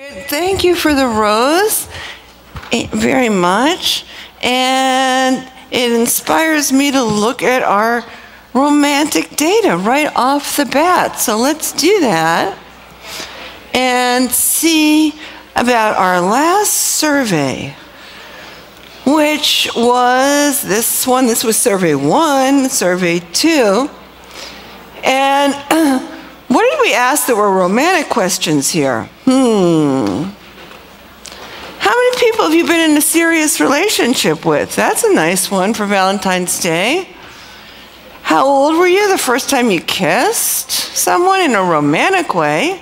Thank you for the rose very much, and it inspires me to look at our romantic data right off the bat. So let's do that and see about our last survey, which was this one. This was survey 1, survey 2, and what did we ask that were romantic questions here? How many people have you been in a serious relationship with? That's a nice one for Valentine's Day. How old were you the first time you kissed someone in a romantic way?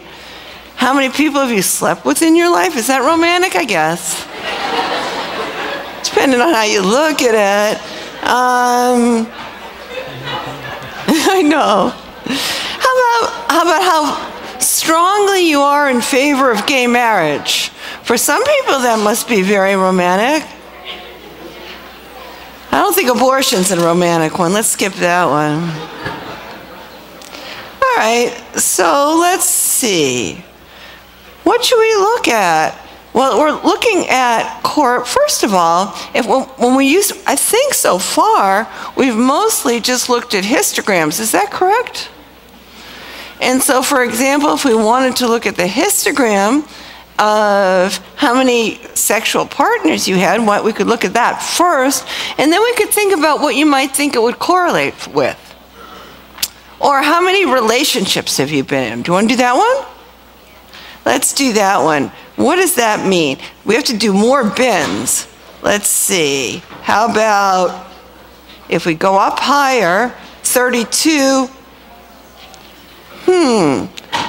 How many people have you slept with in your life? Is that romantic? I guess. Depending on how you look at it. I know. How about how strongly you are in favor of gay marriage? For some people, that must be very romantic. I don't think abortion's a romantic one. Let's skip that one. All right, so let's see. What should we look at? Well, we're looking at first of all, when we use, I think so far, we've mostly just looked at histograms. Is that correct? And so, for example, if we wanted to look at the histogram of how many sexual partners you had, we could look at that first, and then we could think about what you might think it would correlate with. Or how many relationships have you been in? Do you want to do that one? Let's do that one. What does that mean? We have to do more bins. Let's see. How about if we go up higher, 32.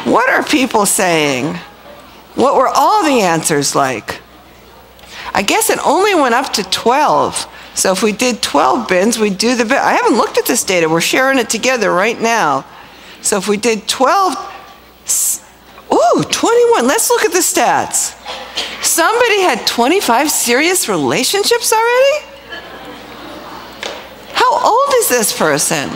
What are people saying? What were all the answers like? I guess it only went up to 12. So if we did 12 bins, we'd do the bin. I haven't looked at this data. We're sharing it together right now. So if we did 12, 21. Let's look at the stats. Somebody had 25 serious relationships already? How old is this person?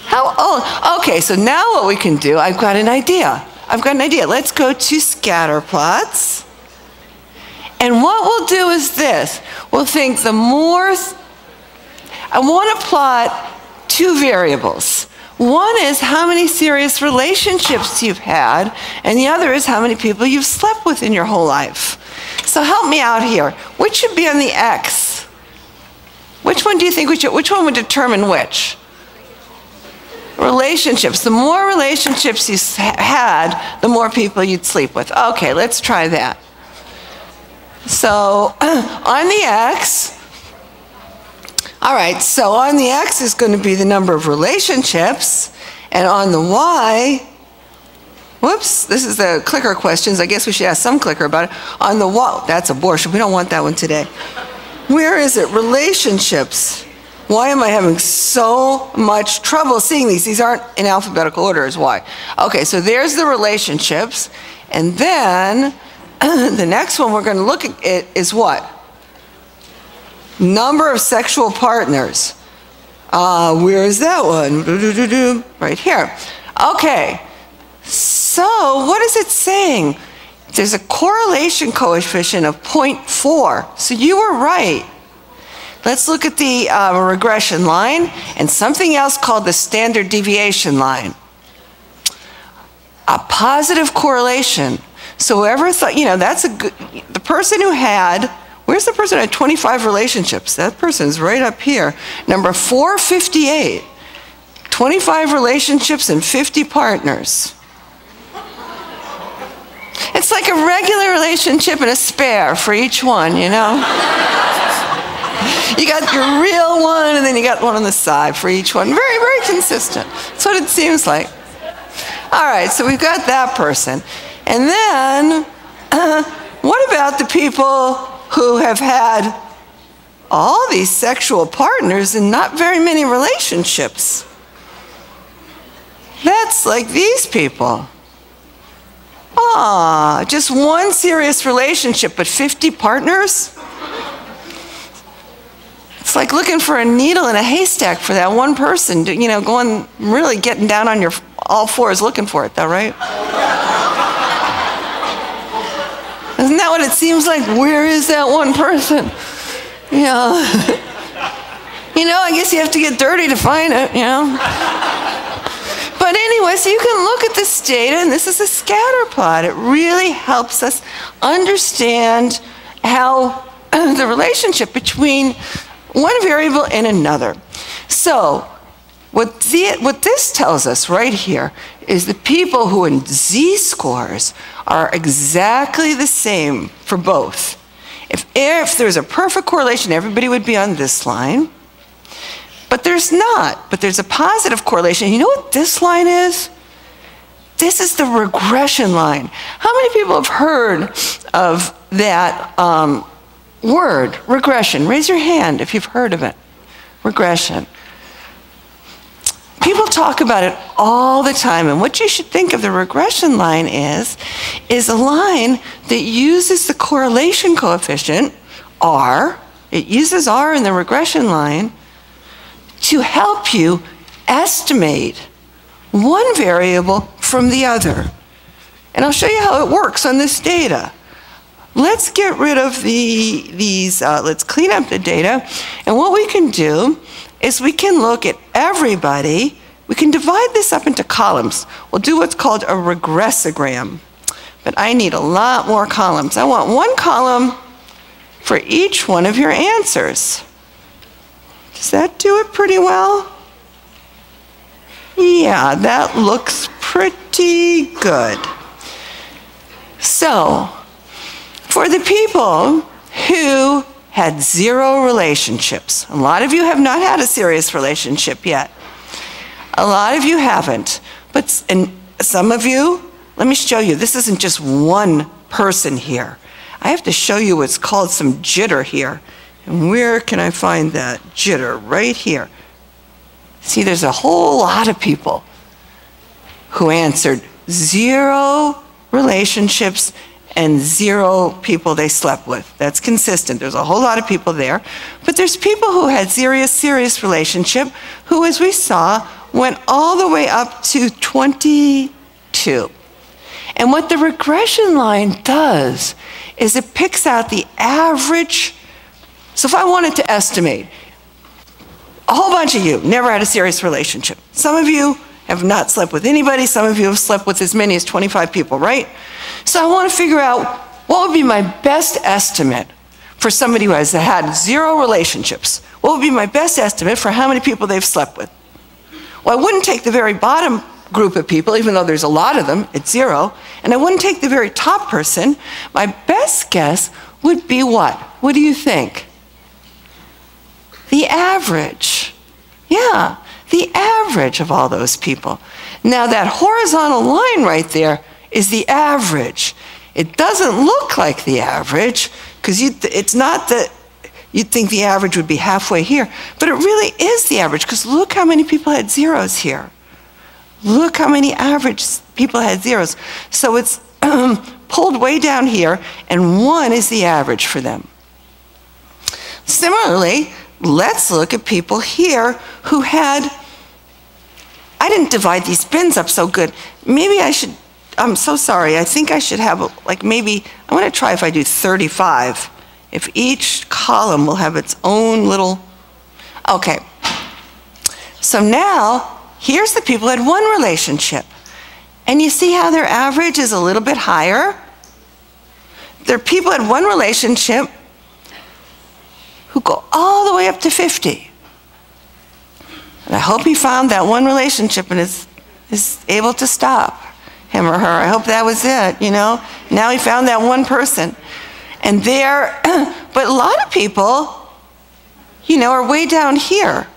How old? Okay, so now what we can do, I've got an idea. Let's go to scatter plots. And what we'll do is this. We'll think I want to plot two variables. One is how many serious relationships you've had, and the other is how many people you've slept with in your whole life. So help me out here. Which should be on the X? Which one do you think which one would determine which? Relationships. The more relationships you had, the more people you'd sleep with. Okay, let's try that. So on the X, all right, so on the X is going to be the number of relationships, and on the Y, whoops, this is the clicker questions. I guess we should ask some clicker about it. On the Y, that's abortion. We don't want that one today. Where is it? Relationships. Why am I having so much trouble seeing these? These aren't in alphabetical order, is why. Okay, so there's the relationships. And then the next one we're going to look at is what? Number of sexual partners. Where is that one? Right here. Okay, so what is it saying? There's a correlation coefficient of 0.4. So you were right. Let's look at the regression line and something else called the standard deviation line. A positive correlation. So whoever thought, that's the person who had, where's the person who had 25 relationships? That person's right up here. Number 458. 25 relationships and 50 partners. It's like a regular relationship and a spare for each one, You got your real one, and then you got one on the side for each one. Very, very consistent. That's what it seems like. All right, so we've got that person. And then, what about the people who have had all these sexual partners and not very many relationships? That's like these people. Just one serious relationship, but 50 partners? It's like looking for a needle in a haystack for that one person, going, really getting down on your all fours looking for it, though, right? Isn't that what it seems like? Where is that one person? Yeah. You know, I guess you have to get dirty to find it, you know. But anyway, so you can look at this data, and this is a scatter plot. It really helps us understand how the relationship between one variable and another. So what this tells us right here is the people who in z-scores are exactly the same for both. If there's a perfect correlation, everybody would be on this line. But there's not. But there's a positive correlation. You know what this line is? This is the regression line. How many people have heard of that word, regression? Raise your hand if you've heard of it. Regression. People talk about it all the time, and what you should think of the regression line is a line that uses the correlation coefficient, R. It uses R in the regression line to help you estimate one variable from the other. And I'll show you how it works on this data. Let's get rid of let's clean up the data, and what we can do is we can look at everybody. We can divide this up into columns. We'll do what's called a regressogram. But I need a lot more columns. I want one column for each one of your answers. Does that do it pretty well? Yeah, that looks pretty good. So, for the people who had 0 relationships. A lot of you have not had a serious relationship yet. A lot of you haven't. And some of you, let me show you, this isn't just one person here. I have to show you what's called some jitter here. And where can I find that jitter? Right here. See, there's a whole lot of people who answered 0 relationships and 0 people they slept with. That's consistent. There's a whole lot of people there. But there's people who had serious relationship who, as we saw, went all the way up to 22. And what the regression line does is it picks out the average. So if I wanted to estimate, a whole bunch of you never had a serious relationship. Some of you have not slept with anybody. Some of you have slept with as many as 25 people, right? So I want to figure out what would be my best estimate for somebody who has had 0 relationships. What would be my best estimate for how many people they've slept with? Well, I wouldn't take the very bottom group of people, even though there's a lot of them, it's 0. And I wouldn't take the very top person. My best guess would be what? What do you think? The average. Yeah, the average of all those people. Now that horizontal line right there is the average. It doesn't look like the average, because it's not that you'd think the average would be halfway here, but it really is the average, because look how many people had 0s here. Look how many average people had 0s. So it's pulled way down here, and 1 is the average for them. Similarly, let's look at people here who had, I didn't divide these bins up so good. Maybe I should, I'm so sorry. I think I should have, like maybe, I'm going to try if I do 35. If each column will have its own little, okay. So now, here's the people who had 1 relationship. And you see how their average is a little bit higher? There are people who had 1 relationship who go all the way up to 50. And I hope he found that 1 relationship and is able to stop, him or her. I hope that was it, you know? Now he found that 1 person. And there, but a lot of people, you know, are way down here.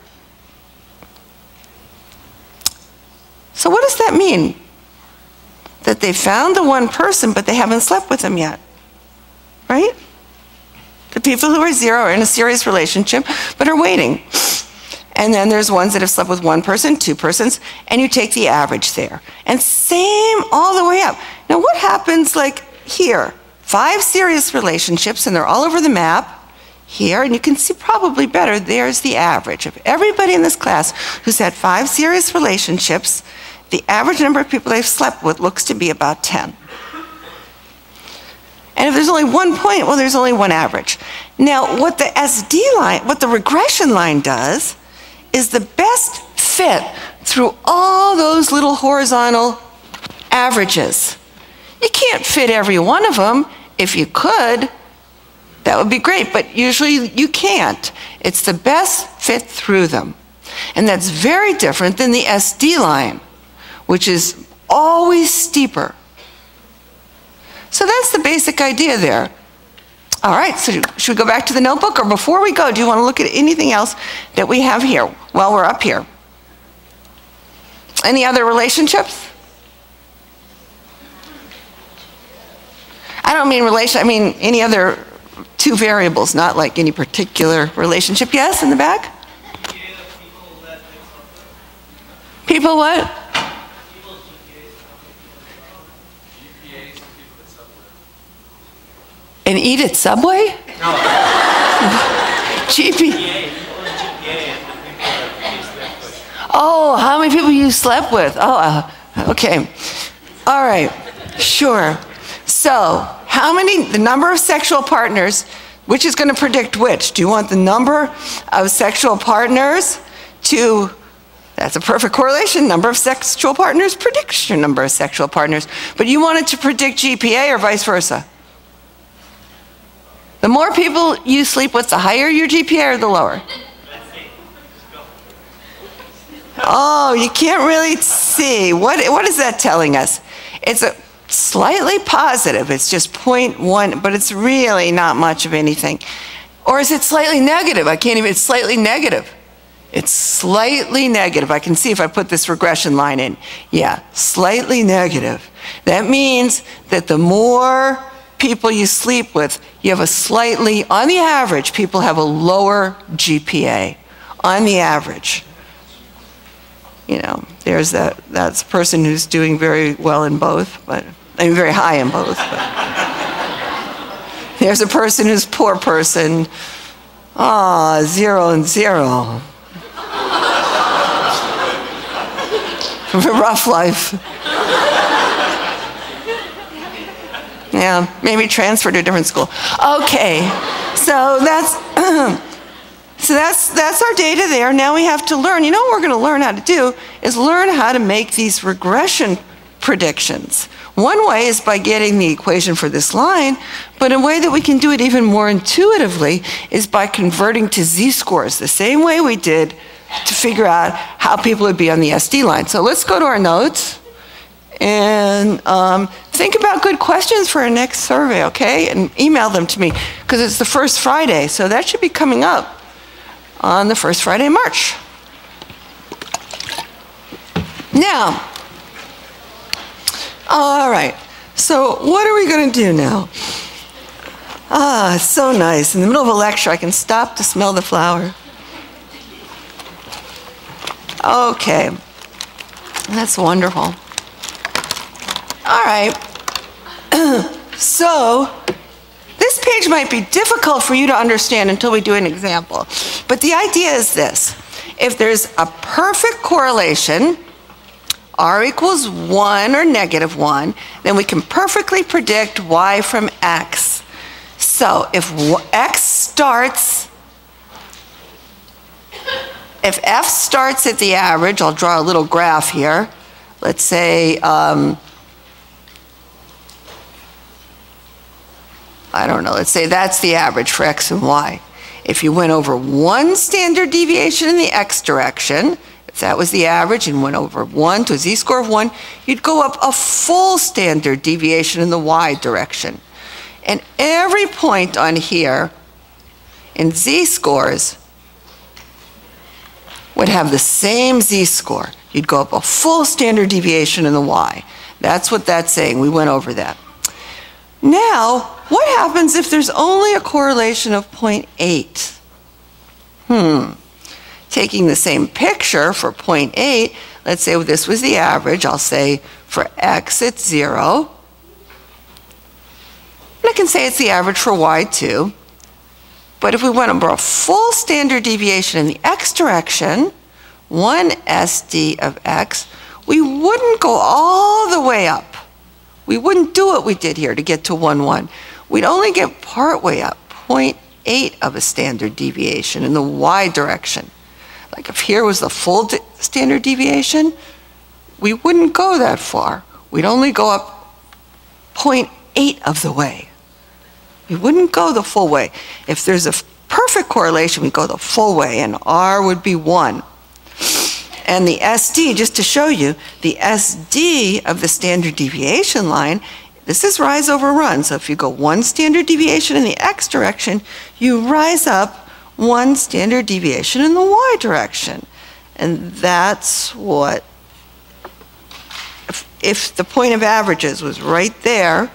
So what does that mean? That they found the 1 person, but they haven't slept with him yet, right? The people who are 0 are in a serious relationship, but are waiting. And then there's ones that have slept with 1 person, 2 persons, and you take the average there. And same all the way up. Now what happens like here? 5 serious relationships, and they're all over the map here, and you can see probably better, there's the average. Of everybody in this class who's had 5 serious relationships, the average number of people they've slept with looks to be about 10. And if there's only one point, well, there's only one average. Now, what the SD line, what the regression line does, is the best fit through all those little horizontal averages. You can't fit every one of them. If you could, that would be great, but usually you can't. It's the best fit through them. And that's very different than the SD line, which is always steeper. So that's the basic idea there. All right, so should we go back to the notebook? Or before we go, do you want to look at anything else that we have here while we're up here? Any other relationships? I don't mean relation, I mean any other two variables, not like any particular relationship. Yes, in the back? People what? And eat at Subway? No. GPA. Oh, how many people you slept with? Oh, okay. All right, sure. So, how many, the number of sexual partners, which is going to predict which? Do you want the number of sexual partners to, that's a perfect correlation, number of sexual partners predicts your number of sexual partners. But you want it to predict GPA or vice versa? The more people you sleep with, the higher your GPA or the lower? Oh, you can't really see. What is that telling us? It's a slightly positive. It's just 0.1, but it's really not much of anything. Or is it slightly negative? I can't even, it's slightly negative. It's slightly negative. I can see if I put this regression line in. Yeah, slightly negative. That means that the more people you sleep with, you have a slightly, on the average, people have a lower GPA, on the average. You know, there's that's a person who's doing very well in both, but, I mean, very high in both. But. There's a person who's a poor person, 0 and 0. Rough life. Yeah, maybe transfer to a different school. Okay, so that's our data there. Now we have to learn. You know what we're going to learn how to do is learn how to make these regression predictions. One way is by getting the equation for this line, but a way that we can do it even more intuitively is by converting to z-scores, the same way we did to figure out how people would be on the SD line. So let's go to our notes and think about good questions for our next survey, okay? And email them to me, because it's the first Friday, so that should be coming up on the first Friday in March. Now, all right, so what are we going to do now? It's so nice. In the middle of a lecture, I can stop to smell the flower. Okay, that's wonderful. All right, so this page might be difficult for you to understand until we do an example, but the idea is this. If there's a perfect correlation, R equals 1 or negative 1, then we can perfectly predict Y from X. So if X starts, if F starts at the average, I'll draw a little graph here. Let's say, I don't know, let's say that's the average for X and Y. If you went over one standard deviation in the X direction, if that was the average and went over 1 to a z-score of 1, you'd go up a full standard deviation in the Y direction. And every point on here in z-scores would have the same z-score. You'd go up a full standard deviation in the Y. That's what that's saying. We went over that. Now, what happens if there's only a correlation of 0.8? Taking the same picture for 0.8, let's say this was the average. I'll say for X it's 0. And I can say it's the average for Y too. But if we went over a full standard deviation in the X direction, 1 SD of X, we wouldn't go all the way up. We wouldn't do what we did here to get to 1, 1. we'd only get partway up, 0.8 of a standard deviation in the y direction. Like if here was the full standard deviation, we wouldn't go that far. We'd only go up 0.8 of the way. We wouldn't go the full way. If there's a perfect correlation, we go the full way, and R would be 1. And the SD, just to show you, the SD of the standard deviation line, this is rise over run. So if you go 1 standard deviation in the x direction, you rise up 1 standard deviation in the y direction. And that's what, if the point of averages was right there,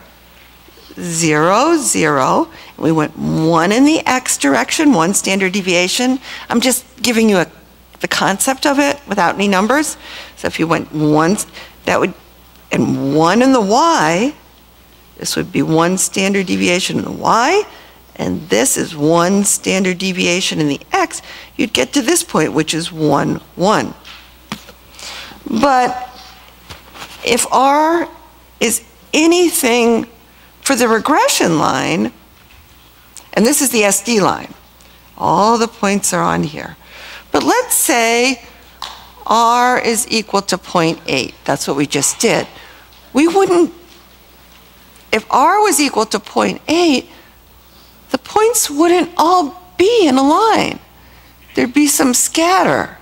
0, 0, and we went 1 in the x direction, 1 standard deviation. I'm just giving you the concept of it without any numbers. So if you went 1, that would, and 1 in the y, this would be 1 standard deviation in the y, and this is 1 standard deviation in the x. You'd get to this point, which is 1, 1. But if R is anything for the regression line, and this is the SD line, all the points are on here. But let's say R is equal to 0.8. That's what we just did. We wouldn't, if R was equal to 0.8, the points wouldn't all be in a line. There'd be some scatter.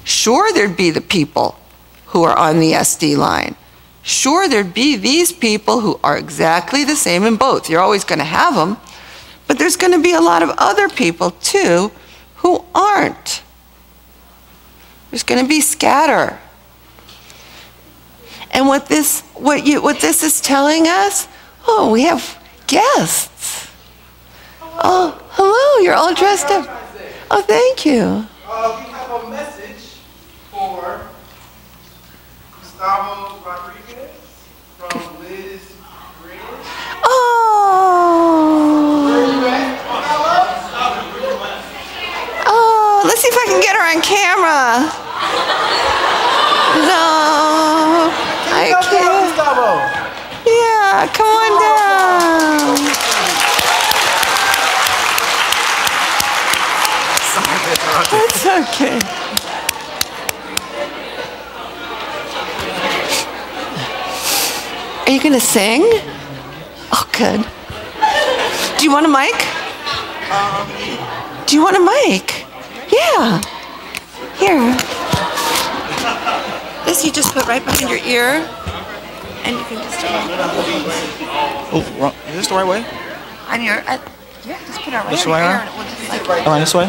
Sure, there'd be the people who are on the SD line. Sure, there'd be these people who are exactly the same in both. You're always going to have them. But there's going to be a lot of other people, too, who aren't. There's going to be scatter. And what this is telling us, oh, we have guests. Oh, hello, you're all dressed up. Oh, thank you. We have a message for Gustavo Rodriguez from Liz Green. Oh. Where are you at? Oh, let's see if I can get her on camera. No, I can't. Gustavo. Yeah, come on down. That's okay. Are you going to sing? Oh, good. Do you want a mic? Do you want a mic? Yeah. Here. This you just put right behind your ear, and you can just. Oh, wrong. Is this the right way? On your. Yeah, just put it right This on your way, ear, huh? and it will just like. Around this way?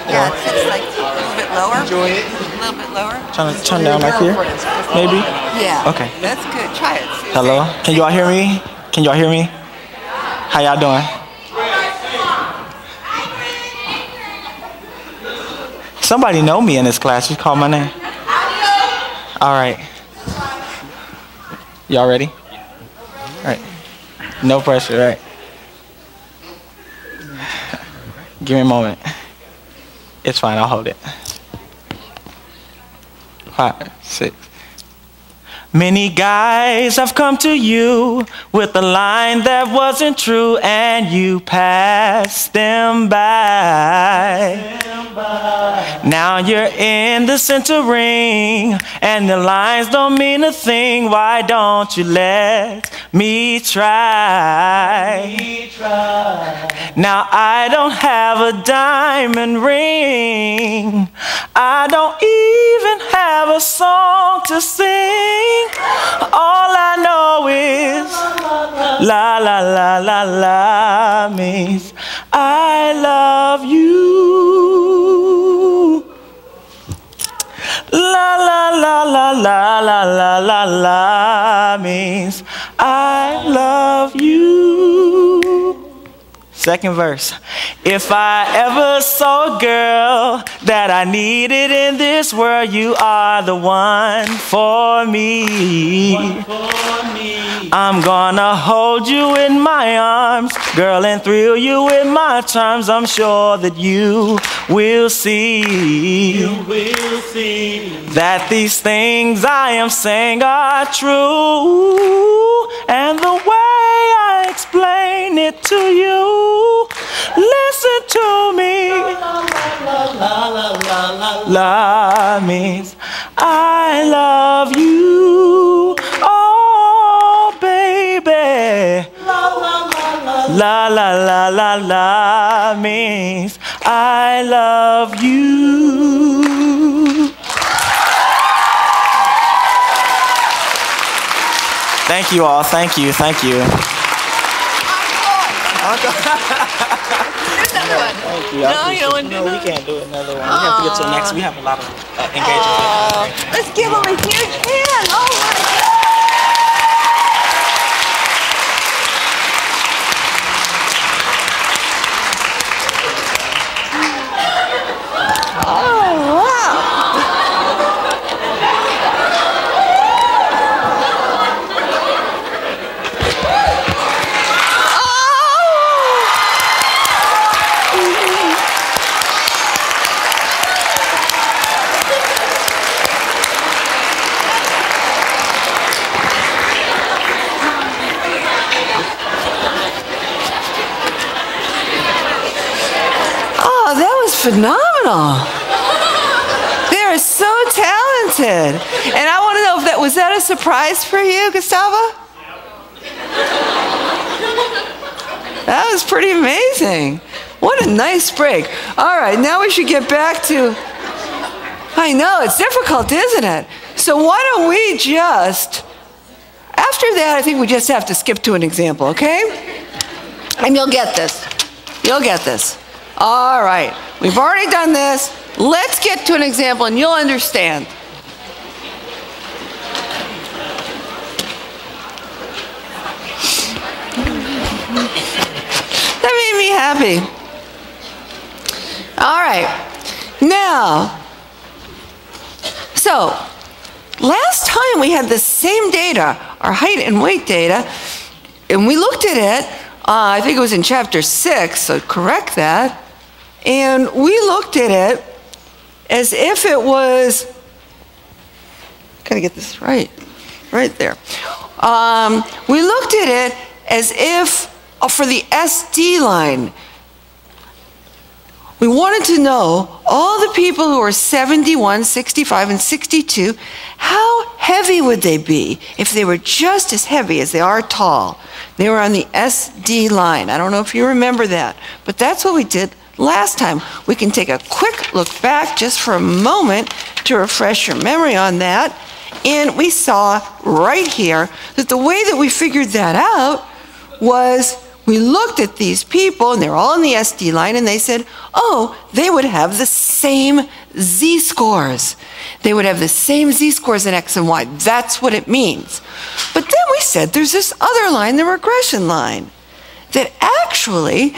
Yeah, it's like a little bit lower. Enjoy it. A little bit lower. Trying to turn down like here? Maybe? Yeah. Okay. That's good. Try it. Hello? Can y'all hear me? Can y'all hear me? How y'all doing? Somebody know me in this class. Just call my name. All right. Y'all ready? All right. No pressure, right? Give me a moment. It's fine. I'll hold it. 5, 6. Many guys have come to you with a line that wasn't true, and you passed them by. Now you're in the center ring, and the lines don't mean a thing. Why don't you let me try? Now I don't have a diamond ring. I don't even have a song to sing. All I know is la la la la la means I love you. La la la la la la la la la means I love you. Second verse. If I ever saw a girl that I needed in this world, you are the one for me. I'm gonna hold you in my arms, girl, and thrill you with my charms. I'm sure that you will see, that these things I am saying are true, and the way I explain it to you. Listen to me. La means I love you. Oh, baby. La means I love you. Thank you all. Thank you. Thank you. Here's another one. Thank you. No, you don't want to do No, we that? can't do another one. We have to get to the next. We have a lot of engagement. Let's give them a huge hand. Oh my God. Oh, wow. Oh, that was phenomenal. They are so talented. And I want to know if was that a surprise for you, Gustavo? That was pretty amazing. What a nice break. All right, now we should get back to, I know, it's difficult, isn't it? So why don't we just, after that, I think we just have to skip to an example, okay? And you'll get this. You'll get this. All right, we've already done this. Let's get to an example and you'll understand. That made me happy. All right, now, so last time we had the same data, our height and weight data, and we looked at it, I think it was in chapter 6, so correct that, and we looked at it as if it was, gotta get this right there. We looked at it as if, for the SD line, we wanted to know all the people who are 71, 65, and 62, how heavy would they be if they were just as heavy as they are tall? They were on the SD line. I don't know if you remember that, but that's what we did last time. We can take a quick look back just for a moment to refresh your memory on that. And we saw right here that the way that we figured that out was we looked at these people, and they were all in the SD line, and they said, oh, they would have the same z-scores. They would have the same z-scores in X and Y. That's what it means. But then we said there's this other line, the regression line, that actually,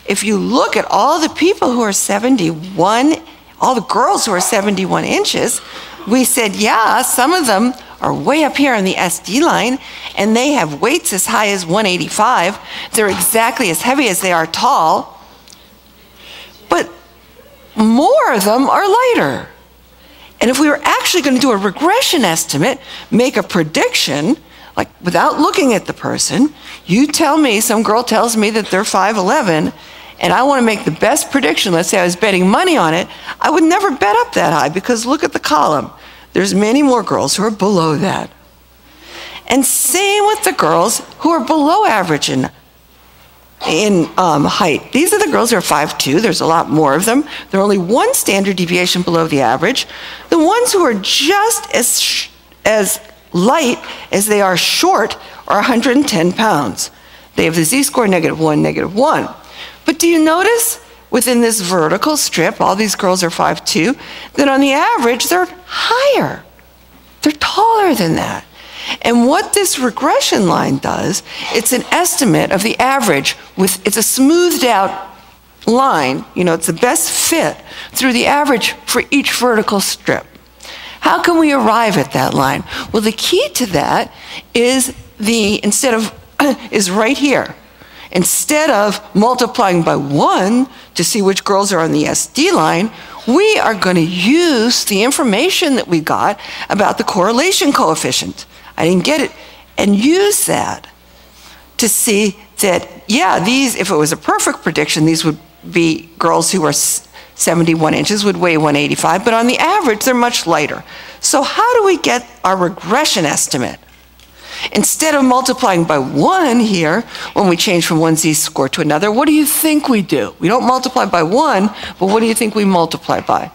if you look at all the people who are 71, all the girls who are 71 inches, we said, yeah, some of them are way up here on the SD line, and they have weights as high as 185. They're exactly as heavy as they are tall, but more of them are lighter. And if we were actually going to do a regression estimate, make a prediction, like without looking at the person, you tell me, some girl tells me that they're 5'11", and I want to make the best prediction, let's say I was betting money on it, I would never bet up that high because look at the column. There's many more girls who are below that. And same with the girls who are below average in height. These are the girls who are 5'2". There's a lot more of them. They're only one standard deviation below the average. The ones who are just as light as they are short are 110 pounds. They have the z-score -1, -1. But do you notice within this vertical strip, all these girls are 5'2", that on the average, they're higher. They're taller than that. And what this regression line does, it's an estimate of the average it's a smoothed out line, you know, it's the best fit through the average for each vertical strip. How can we arrive at that line? Well, the key to that is is right here. Instead of multiplying by 1 to see which girls are on the SD line, we are going to use the information that we got about the correlation coefficient. I didn't get it. And use that to see that, yeah, these, if it was a perfect prediction, these would be girls who are 71 inches, would weigh 185, but on the average, they're much lighter. So how do we get our regression estimate? Instead of multiplying by 1 here, when we change from one z-score to another, what do you think we do? We don't multiply by 1, but what do you think we multiply by?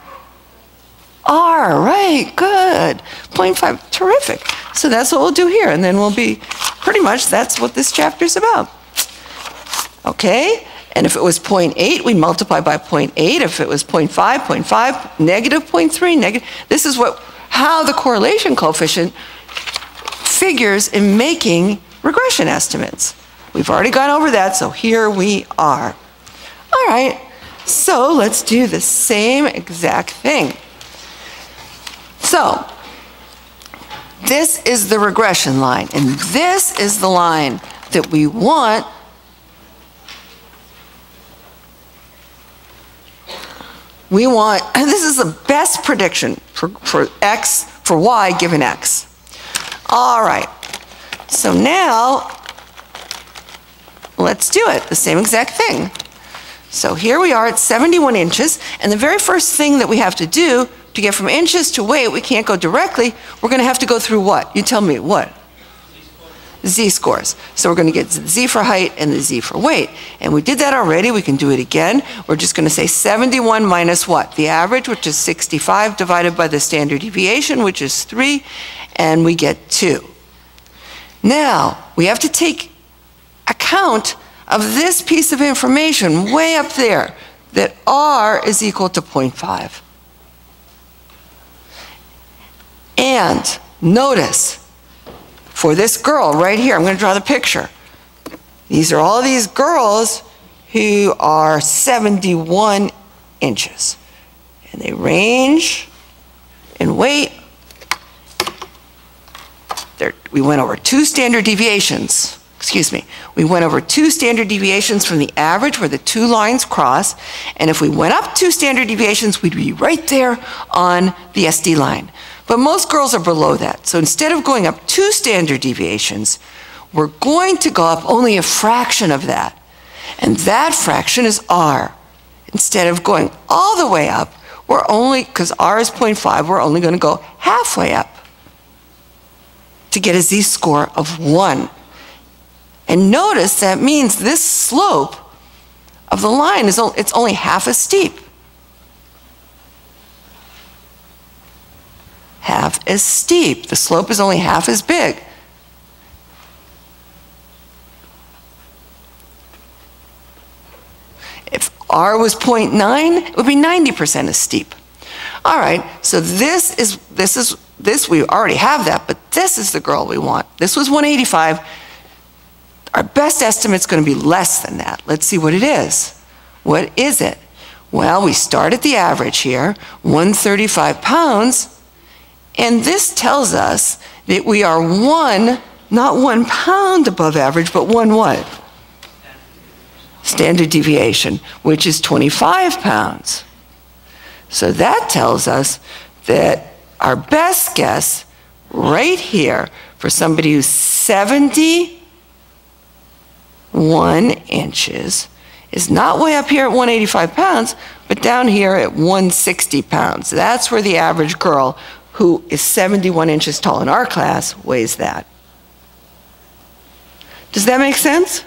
R, right, good. 0.5, terrific. So that's what we'll do here, and then we'll be, pretty much, that's what this chapter is about. Okay, and if it was 0.8, we multiply by 0.8. If it was 0.5, 0.5, negative 0.3, negative. This is how the correlation coefficient figures in making regression estimates. We've already gone over that, so here we are. All right, so let's do the same exact thing. So, this is the regression line, and this is the line that we want this is the best prediction for x, for y given x. All right, so now let's do it, the same exact thing. So here we are at 71 inches, and the very first thing that we have to do to get from inches to weight, we can't go directly, we're going to have to go through what? You tell me, what? Z-scores. So we're going to get the Z for height and the Z for weight. And we did that already, we can do it again. We're just going to say 71 minus what? The average, which is 65, divided by the standard deviation, which is 3, and we get 2. Now, we have to take account of this piece of information way up there, that R is equal to 0.5. And notice, for this girl right here, I'm going to draw the picture. These are all these girls who are 71 inches. And they range in weight. We went over 2 standard deviations. Excuse me. We went over 2 standard deviations from the average where the 2 lines cross. And if we went up 2 standard deviations, we'd be right there on the SD line. But most girls are below that. So instead of going up 2 standard deviations, we're going to go up only a fraction of that. And that fraction is R. Instead of going all the way up, we're only, because R is 0.5, we're only going to go halfway up to get a z-score of 1. And notice that means this slope of the line is it's only half as steep. Half as steep. The slope is only half as big. If R was 0.9, it would be 90% as steep. All right, so this we already have that, but this is the girl we want. This was 185. Our best estimate's going to be less than that. Let's see what it is. What is it? Well, we start at the average here, 135 pounds. And this tells us that we are not 1 pound above average, but 1 what? Standard deviation, which is 25 pounds. So that tells us that our best guess right here for somebody who's 71 inches is not way up here at 185 pounds, but down here at 160 pounds. That's where the average girl who is 71 inches tall in our class weighs that. Does that make sense?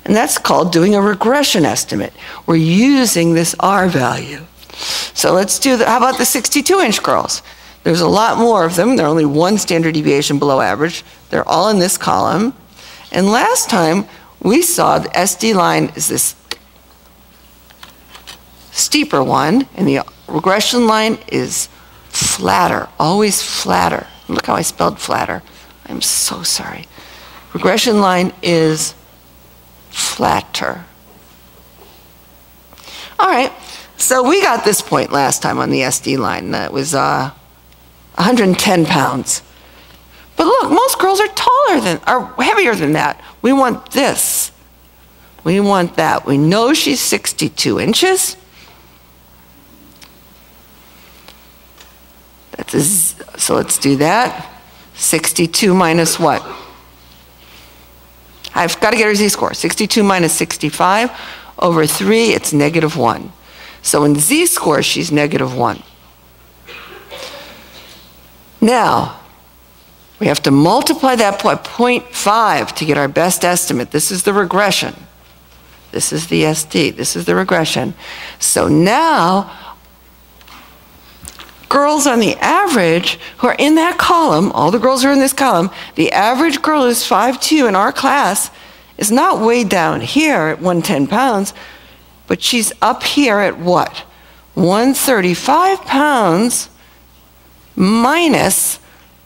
And that's called doing a regression estimate. We're using this R value. So let's do how about the 62-inch girls? There's a lot more of them. They're only 1 standard deviation below average. They're all in this column. And last time we saw the SD line is this steeper one, and the regression line is flatter, always flatter. Look how I spelled flatter. I'm so sorry. Regression line is flatter. All right, so we got this point last time on the SD line. That was 110 pounds. But look, most girls are heavier than that. We want this. We want that. We know she's 62 inches. So let's do that. 62 minus what? I've got to get her z-score. 62 minus 65 over 3, it's -1. So in z-score, she's -1. Now, we have to multiply that by 0.5 to get our best estimate. This is the regression. This is the SD. This is the regression. So now, girls on the average who are in that column, all the girls are in this column, the average girl who's 5'2" in our class is not way down here at 110 pounds, but she's up here at what? 135 pounds minus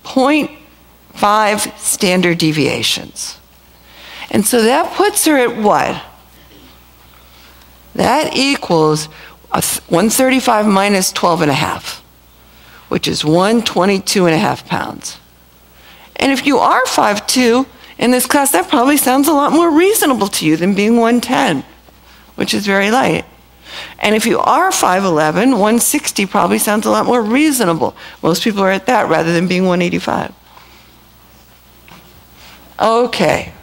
0.5 standard deviations. And so that puts her at what? That equals 135 minus 12.5, which is 122.5 pounds. And if you are 5'2" in this class, that probably sounds a lot more reasonable to you than being 110, which is very light. And if you are 5'11", 160 probably sounds a lot more reasonable. Most people are at that rather than being 185. Okay.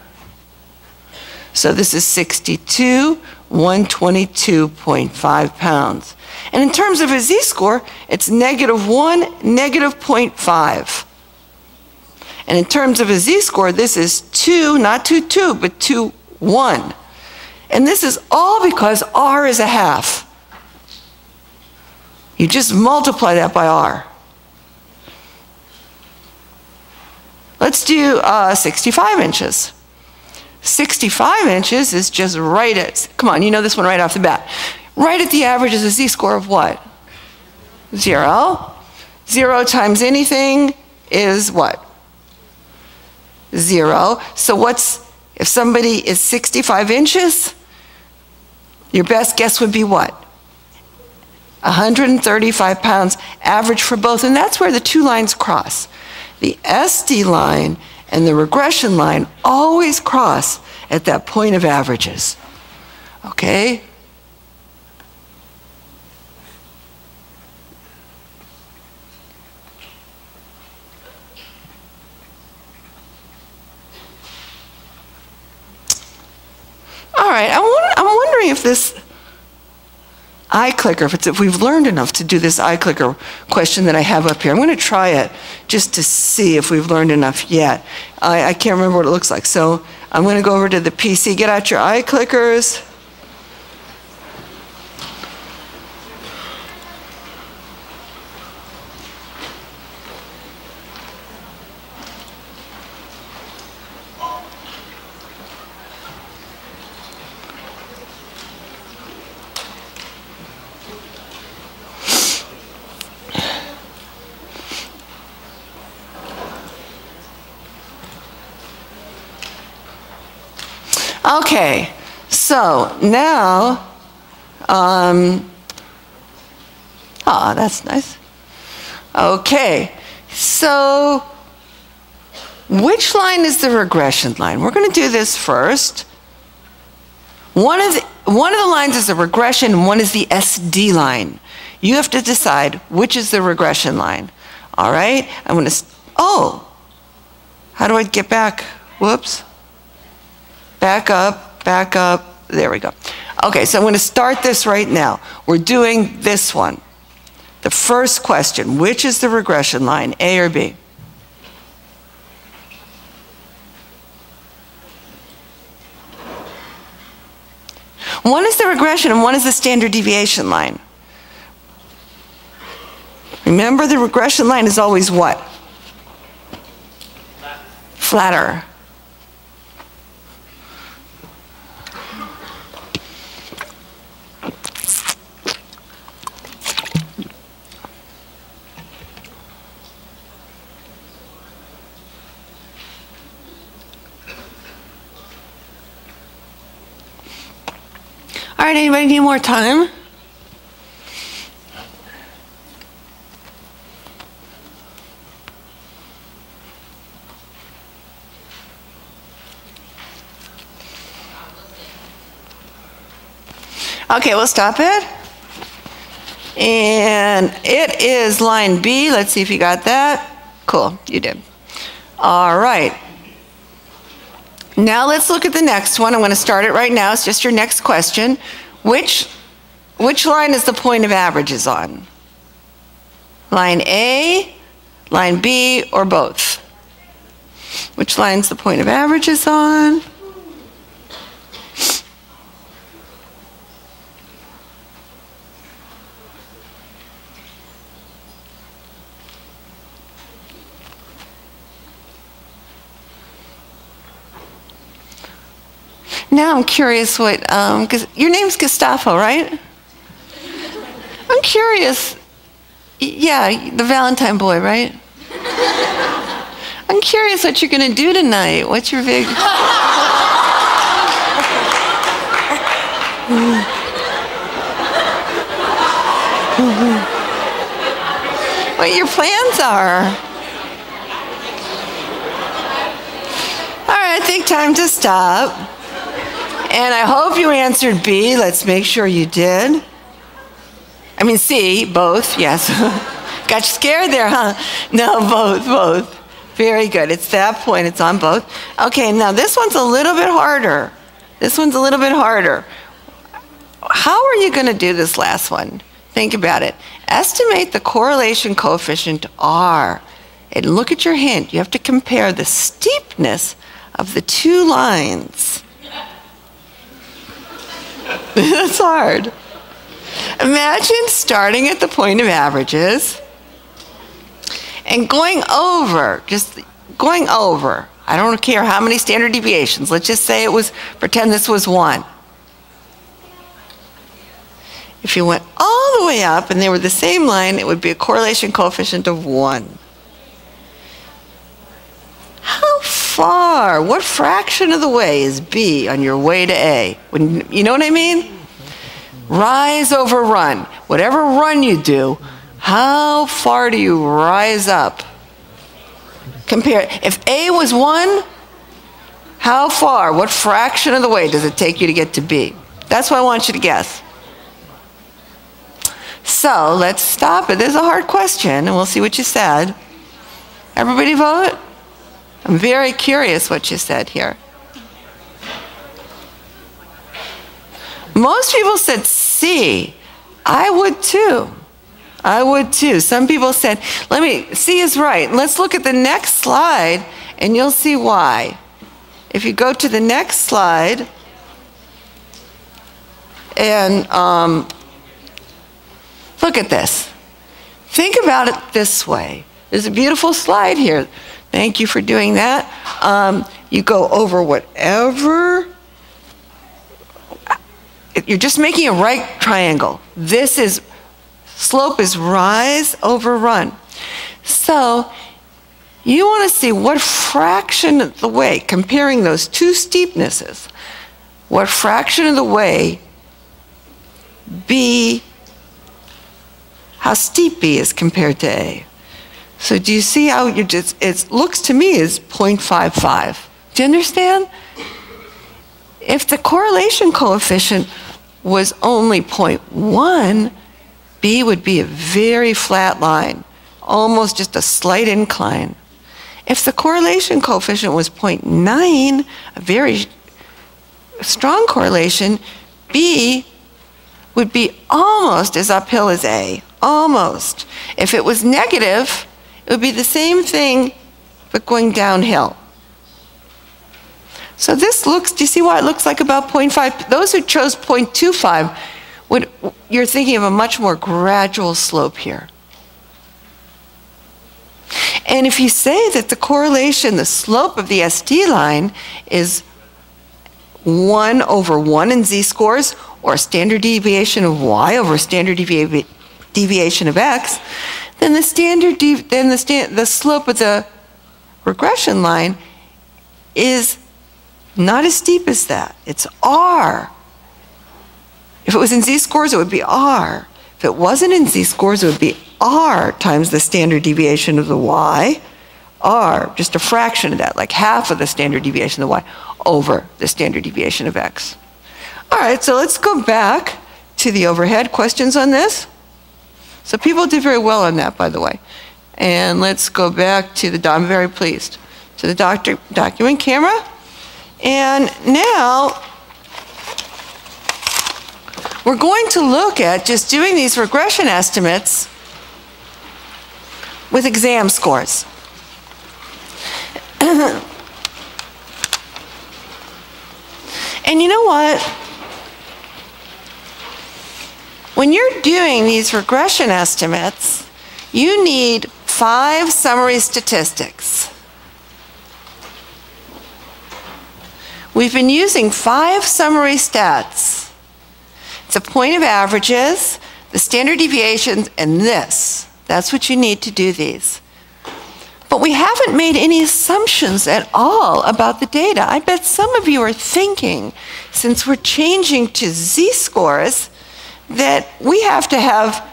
So this is 62, 122.5 pounds. And in terms of a z-score, it's -1, -0.5. And in terms of a z-score, this is 2, not 2, but 2, 1. And this is all because r is a half. You just multiply that by r. Let's do 65 inches. 65 inches is just right at, come on, you know this one right off the bat. Right at the average is a z-score of what? 0. 0 times anything is what? 0. So what's, if somebody is 65 inches, your best guess would be what? 135 pounds average for both, and that's where the two lines cross. The SD line and the regression line always cross at that point of averages. Okay? All right, I'm wondering if this Iclicker, if we've learned enough to do this Iclicker question that I have up here. I'm going to try it just to see if we've learned enough yet. I can't remember what it looks like. So I'm going to go over to the PC. Get out your Iclickers. Okay, so now, that's nice. Okay, so which line is the regression line? We're going to do this first. One of the lines is the regression, and one is the SD line. You have to decide which is the regression line. All right, I'm going to, how do I get back? Whoops. Back up, there we go. Okay, so I'm going to start this right now. We're doing this one. The first question, which is the regression line, A or B? One is the regression and one is the standard deviation line. Remember, the regression line is always what? Flatter. All right, anybody need more time? Okay, we'll stop it. And it is line B. Let's see if you got that. Cool, you did. All right. Now let's look at the next one. I'm going to start it right now. It's just your next question. Which line is the point of averages on? Line A, line B, or both? Which line's the point of averages on? Now I'm curious what, because your name's Gustavo, right? I'm curious, yeah, the Valentine boy, right? I'm curious what you're going to do tonight. What's your big... what your plans are. All right, I think time to stop. And I hope you answered B. Let's make sure you did. I mean C, both, yes. Got you scared there, huh? No, both. Very good. It's that point. It's on both. Okay, now this one's a little bit harder. How are you going to do this last one? Think about it. Estimate the correlation coefficient R. And look at your hint. You have to compare the steepness of the two lines. That's hard. Imagine starting at the point of averages and going over. I don't care how many standard deviations. Let's just say pretend this was 1. If you went all the way up and they were the same line, it would be a correlation coefficient of 1. How far, what fraction of the way is B on your way to A? You know what I mean? Rise over run. Whatever run you do, how far do you rise up? Compare. If A was 1, how far, what fraction of the way does it take you to get to B? That's what I want you to guess. So let's stop it. This is a hard question, and we'll see what you said. Everybody vote? I'm very curious what you said here. Most people said C. I would too. Some people said, C is right. Let's look at the next slide and you'll see why. If you go to the next slide and look at this. Think about it this way. There's a beautiful slide here. Thank you for doing that. You go over whatever. You're just making a right triangle. Slope is rise over run. So you want to see what fraction of the way, comparing those two steepnesses, what fraction of the way how steep B is compared to A. So do you see how it looks to me as 0.55. Do you understand? If the correlation coefficient was only 0.1, B would be a very flat line, almost just a slight incline. If the correlation coefficient was 0.9, a very strong correlation, B would be almost as uphill as A, almost. If it was negative, it would be the same thing, but going downhill. So this do you see why it looks like about 0.5? Those who chose 0.25, you're thinking of a much more gradual slope here. And if you say that the correlation, the slope of the ST line is 1 over 1 in z-scores, or standard deviation of y over standard deviation of x, then the slope of the regression line is not as steep as that. It's R. If it was in z-scores, it would be R. If it wasn't in z-scores, it would be R times the standard deviation of the y, R, just a fraction of that, like half of the standard deviation of the y over the standard deviation of x. All right, so let's go back to the overhead. Questions on this? So people did very well on that, by the way. And let's go back to I'm very pleased, to the document camera. And now we're going to look at just doing these regression estimates with exam scores. And you know what? When you're doing these regression estimates, you need 5 summary statistics. We've been using 5 summary stats. It's a point of averages, the standard deviations, and this. That's what you need to do these. But we haven't made any assumptions at all about the data. I bet some of you are thinking, since we're changing to z-scores, that we have to have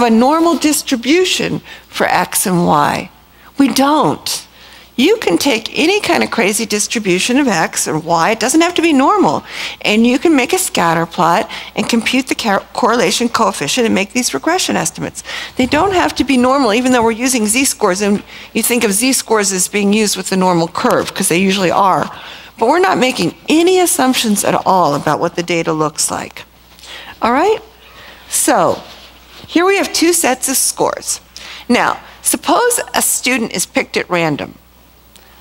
a normal distribution for x and y. We don't. You can take any kind of crazy distribution of x or y, it doesn't have to be normal, and you can make a scatter plot and compute the correlation coefficient and make these regression estimates. They don't have to be normal, even though we're using z-scores, and you think of z-scores as being used with the normal curve, because they usually are. But we're not making any assumptions at all about what the data looks like. All right? So, here we have 2 sets of scores. Now, suppose a student is picked at random.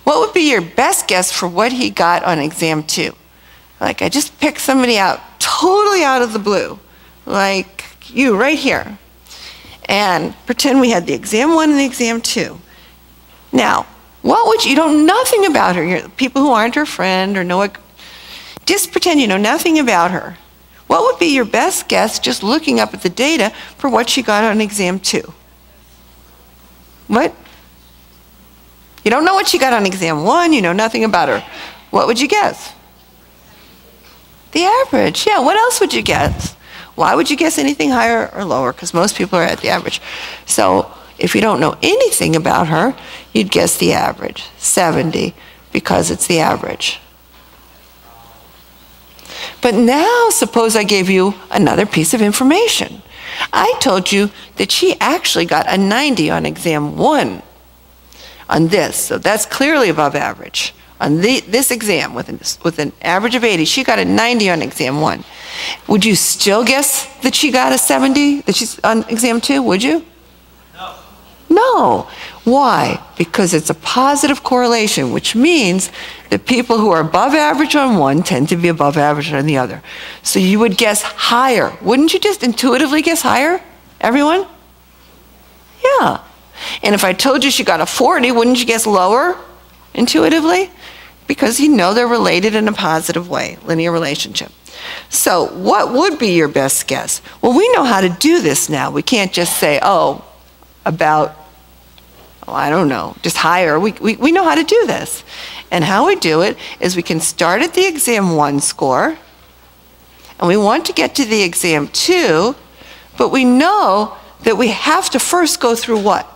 What would be your best guess for what he got on exam 2? Like, I just picked somebody out, totally out of the blue, like you right here. And pretend we had the exam 1 and the exam 2. Now, what would you know nothing about her? You're people who aren't her friend or know, just pretend you know nothing about her. What would be your best guess just looking up at the data for what she got on exam 2? What? You don't know what she got on exam 1, you know nothing about her. What would you guess? The average, yeah, what else would you guess? Why would you guess anything higher or lower? Because most people are at the average. So if you don't know anything about her, you'd guess the average, 70, because it's the average. But now suppose I gave you another piece of information. I told you that she actually got a 90 on exam 1. On this, so that's clearly above average. On this exam, with an average of 80, she got a 90 on exam 1. Would you still guess that she got a 70, that she's on exam 2, would you? No. No. Why? Because it's a positive correlation, which means that people who are above average on one tend to be above average on the other. So you would guess higher. Wouldn't you just intuitively guess higher, everyone? Yeah. And if I told you she got a 40, wouldn't you guess lower intuitively? Because you know they're related in a positive way, linear relationship. So what would be your best guess? Well, we know how to do this now. We can't just say, oh, about, oh, I don't know, just higher. We know how to do this. And how we do it is we can start at the exam 1 score, and we want to get to the exam 2, but we know that we have to first go through what?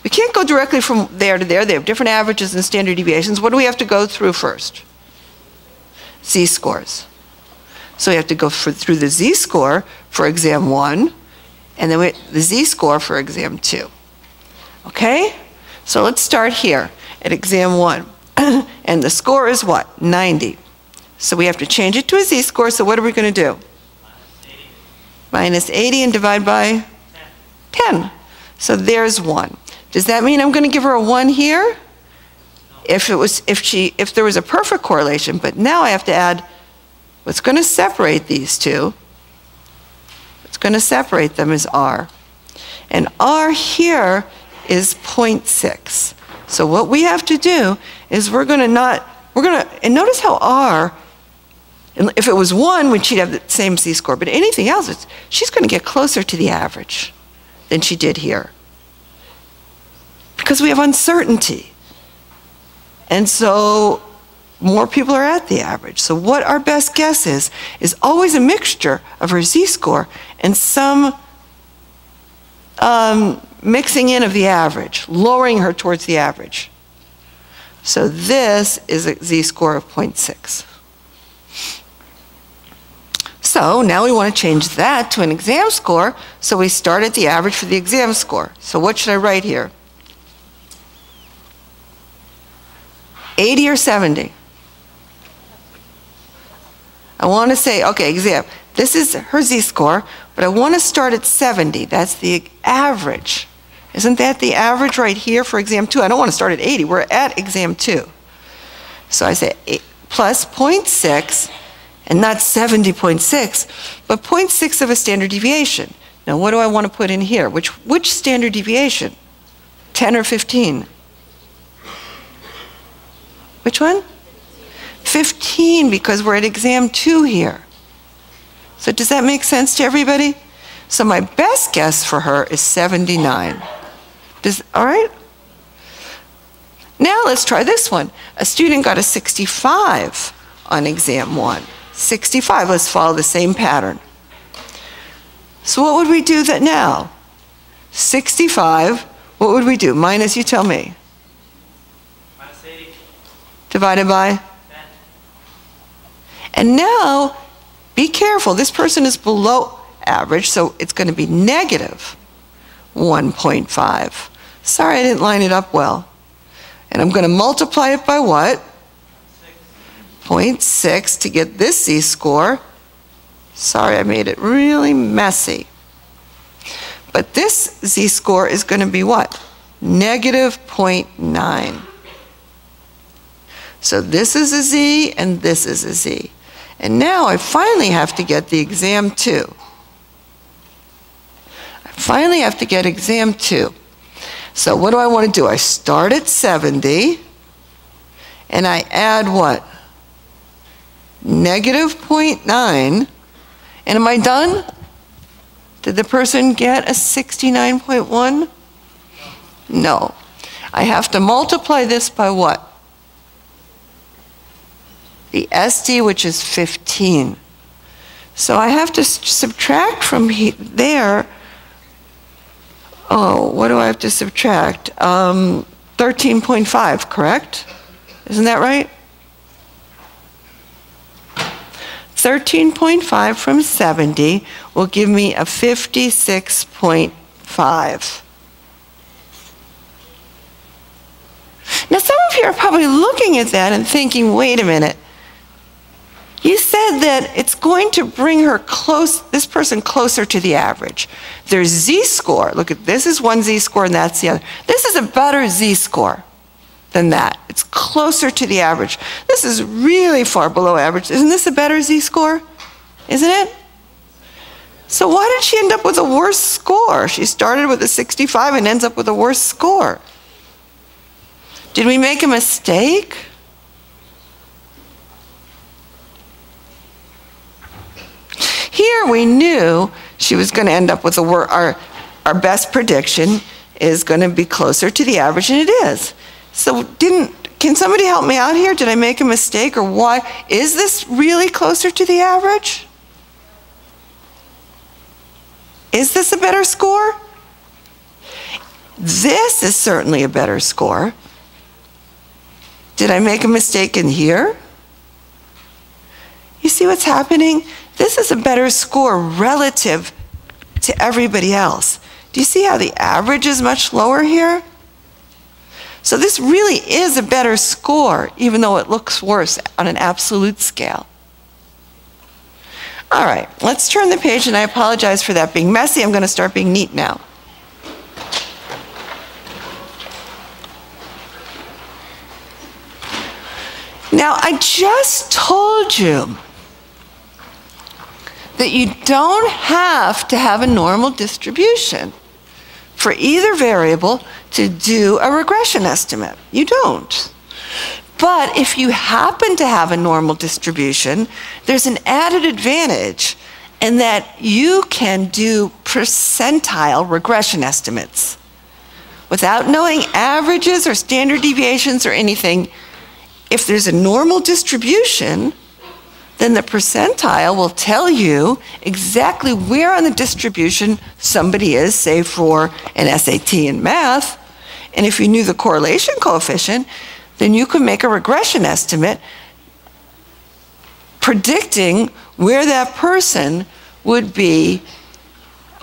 We can't go directly from there to there. They have different averages and standard deviations. What do we have to go through first? Z-scores. So we have to go through the Z-score for exam 1, and then the Z-score for exam 2. Okay? So let's start here at exam 1. And the score is what? 90. So we have to change it to a Z-score, so what are we going to do? Minus 80 and divide by 10. So there's 1. Does that mean I'm going to give her a 1 here? If there was a perfect correlation, but now I have to add what's going to separate these two. What's going to separate them is R. And R here is 0.6. So what we have to do is and notice how R, if it was 1, she'd have the same Z-score, but anything else, she's going to get closer to the average than she did here. Because we have uncertainty. And so more people are at the average. So what our best guess is always a mixture of her Z-score and some mixing in of the average, lowering her towards the average. So this is a Z-score of 0.6. So now we want to change that to an exam score, so we start at the average for the exam score. So what should I write here? 80 or 70? I want to say, okay, exam. This is her z-score, but I want to start at 70. That's the average. Isn't that the average right here for exam 2? I don't want to start at 80. We're at exam 2. So I say plus 0.6, and not 70.6, but 0.6 of a standard deviation. Now, what do I want to put in here? Which standard deviation? 10 or 15? Which one? 15, because we're at exam 2 here. So does that make sense to everybody? So my best guess for her is 79. All right? Now let's try this one. A student got a 65 on exam 1. 65, let's follow the same pattern. So what would we do that now? 65, what would we do? Minus, you tell me. Minus 80. Divided by? 10. And now, be careful, this person is below average, so it's going to be negative 1.5. Sorry, I didn't line it up well. And I'm going to multiply it by what? 0.6 to get this z-score. Sorry, I made it really messy. But this z-score is going to be what? Negative 0.9. So this is a z and this is a z. And now I finally have to get the exam 2. I finally have to get exam 2. So what do I want to do? I start at 70 and I add what? Negative 0.9. And am I done? Did the person get a 69.1? No. I have to multiply this by what? The SD, which is 15. So I have to subtract from there. Oh, what do I have to subtract? 13.5, correct? Isn't that right? 13.5 from 70 will give me a 56.5. Now, some of you are probably looking at that and thinking, wait a minute. You said that it's going to bring her this person closer to the average. Their z-score, look at this is one z-score and that's the other. This is a better z-score than that. It's closer to the average. This is really far below average. Isn't this a better z-score? Isn't it? So why did she end up with a worse score? She started with a 65 and ends up with a worse score. Did we make a mistake? Here we knew she was going to end up with our best prediction is going to be closer to the average, and it is. So can somebody help me out here? Did I make a mistake, or why? Is this really closer to the average? Is this a better score? This is certainly a better score. Did I make a mistake in here? You see what's happening? This is a better score relative to everybody else. Do you see how the average is much lower here? So this really is a better score, even though it looks worse on an absolute scale. All right, let's turn the page, and I apologize for that being messy. I'm going to start being neat now. Now, I just told you that you don't have to have a normal distribution for either variable to do a regression estimate. You don't. But if you happen to have a normal distribution, there's an added advantage in that you can do percentile regression estimates. Without knowing averages or standard deviations or anything, if there's a normal distribution, then the percentile will tell you exactly where on the distribution somebody is, say for an SAT in math. And if you knew the correlation coefficient, then you could make a regression estimate predicting where that person would be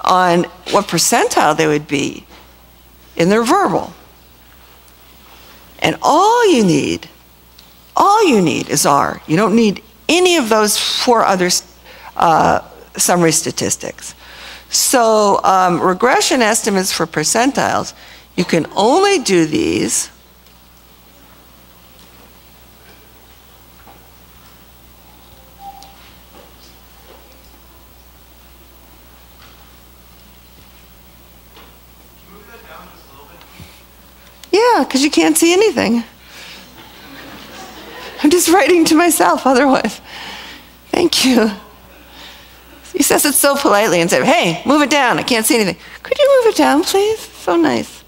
on what percentile they would be in their verbal. And all you need all you need is R. You don't need any of those 4 other summary statistics. So regression estimates for percentiles, you can only do these yeah, because you can't see anything. I'm just writing to myself otherwise. Thank you. He says it so politely and says, hey, move it down. I can't see anything. Could you move it down, please? So nice.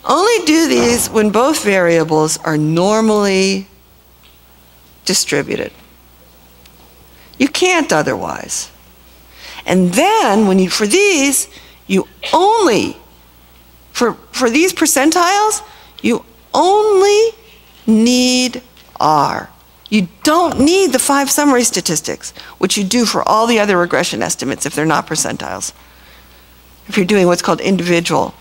Only do these when both variables are normally distributed. You can't otherwise. And then, when you, for these, you only, for these percentiles, you only need R. You don't need the 5 summary statistics, which you do for all the other regression estimates if they're not percentiles. If you're doing what's called individual.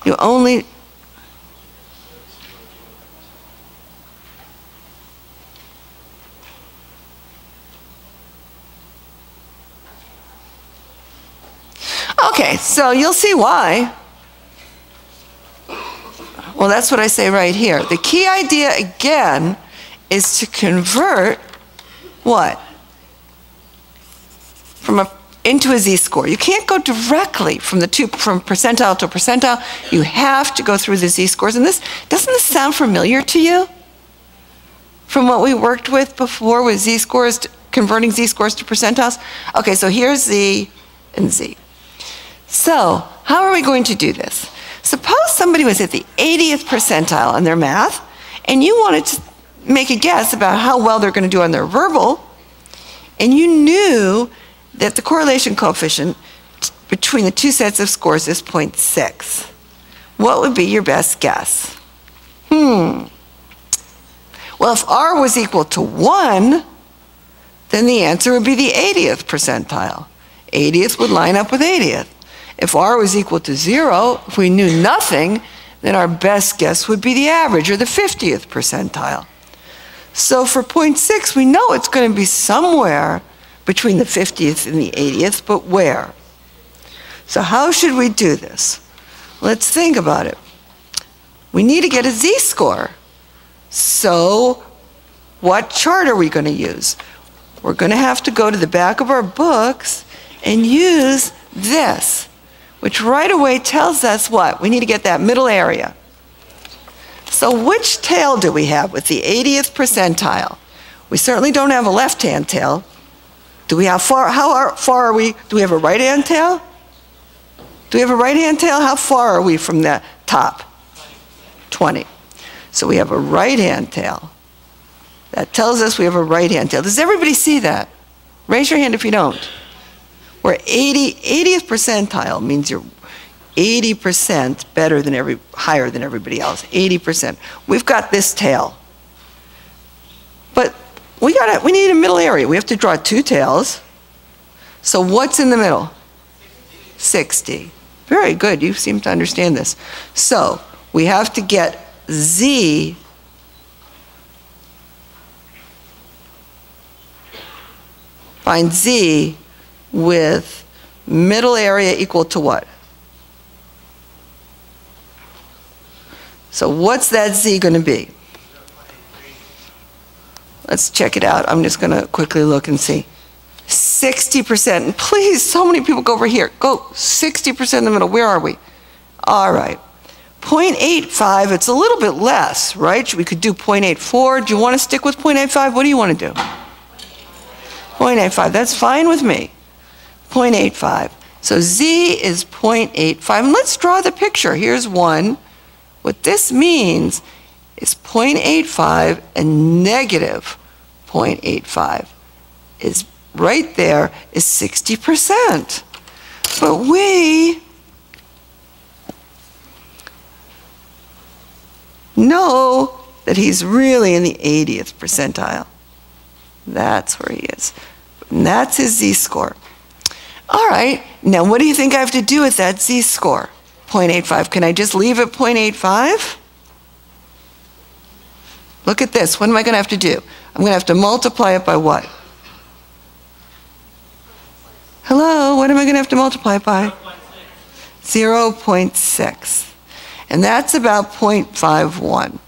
You only... Okay, so you'll see why. Well, that's what I say right here. The key idea, again, is to convert what? Into a z-score. You can't go directly from percentile to percentile. You have to go through the z-scores. And doesn't this sound familiar to you? From what we worked with before with z-scores, converting z-scores to percentiles? Okay, so here's z and z. So, how are we going to do this? Suppose somebody was at the 80th percentile on their math, and you wanted to make a guess about how well they're going to do on their verbal, and you knew that the correlation coefficient between the 2 sets of scores is 0.6. What would be your best guess? Well, if R was equal to 1, then the answer would be the 80th percentile. 80th would line up with 80th. If R was equal to 0, if we knew nothing, then our best guess would be the average, or the 50th percentile. So for 0.6, we know it's going to be somewhere between the 50th and the 80th, but where? So how should we do this? Let's think about it. We need to get a z-score. So what chart are we going to use? We're going to have to go to the back of our books and use this, which right away tells us what? We need to get that middle area. So which tail do we have with the 80th percentile? We certainly don't have a left-hand tail. Do we have how far are we? Do we have a right-hand tail? Do we have a right-hand tail? How far are we from the top? 20. So we have a right-hand tail. That tells us we have a right-hand tail. Does everybody see that? Raise your hand if you don't. Where 80th percentile means you're 80% better than higher than everybody else. 80%. We've got this tail. But we need a middle area. We have to draw 2 tails. So what's in the middle? 60. Very good. You seem to understand this. So we have to get z find z with middle area equal to what? So what's that z going to be? Let's check it out. I'm just going to quickly look and see. 60%. And please, so many people go over here. Go 60% in the middle. Where are we? All right. 0.85, it's a little bit less, right? We could do 0.84. Do you want to stick with 0.85? What do you want to do? 0.85. That's fine with me. 0.85. So z is 0.85. And let's draw the picture. Here's 1. What this means is 0.85 and negative 0.85 is right there is 60%. But we know that he's really in the 80th percentile. That's where he is. And that's his z-score. All right, now what do you think I have to do with that z-score? 0.85. Can I just leave it 0.85? Look at this. What am I going to have to do? I'm going to have to multiply it by what? Hello? What am I going to have to multiply it by? 0.6. And that's about 0.51.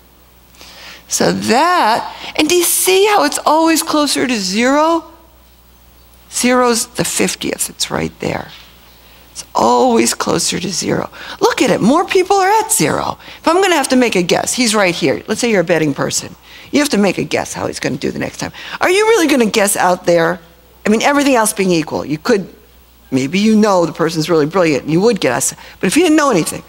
So that, and do you see how it's always closer to 0? 0's the 50th. It's right there. It's always closer to 0. Look at it. More people are at 0. If I'm going to have to make a guess, he's right here. Let's say you're a betting person. You have to make a guess how he's going to do the next time. Are you really going to guess out there? I mean, everything else being equal, you could, maybe you know the person's really brilliant, and you would guess. But if you didn't know anything,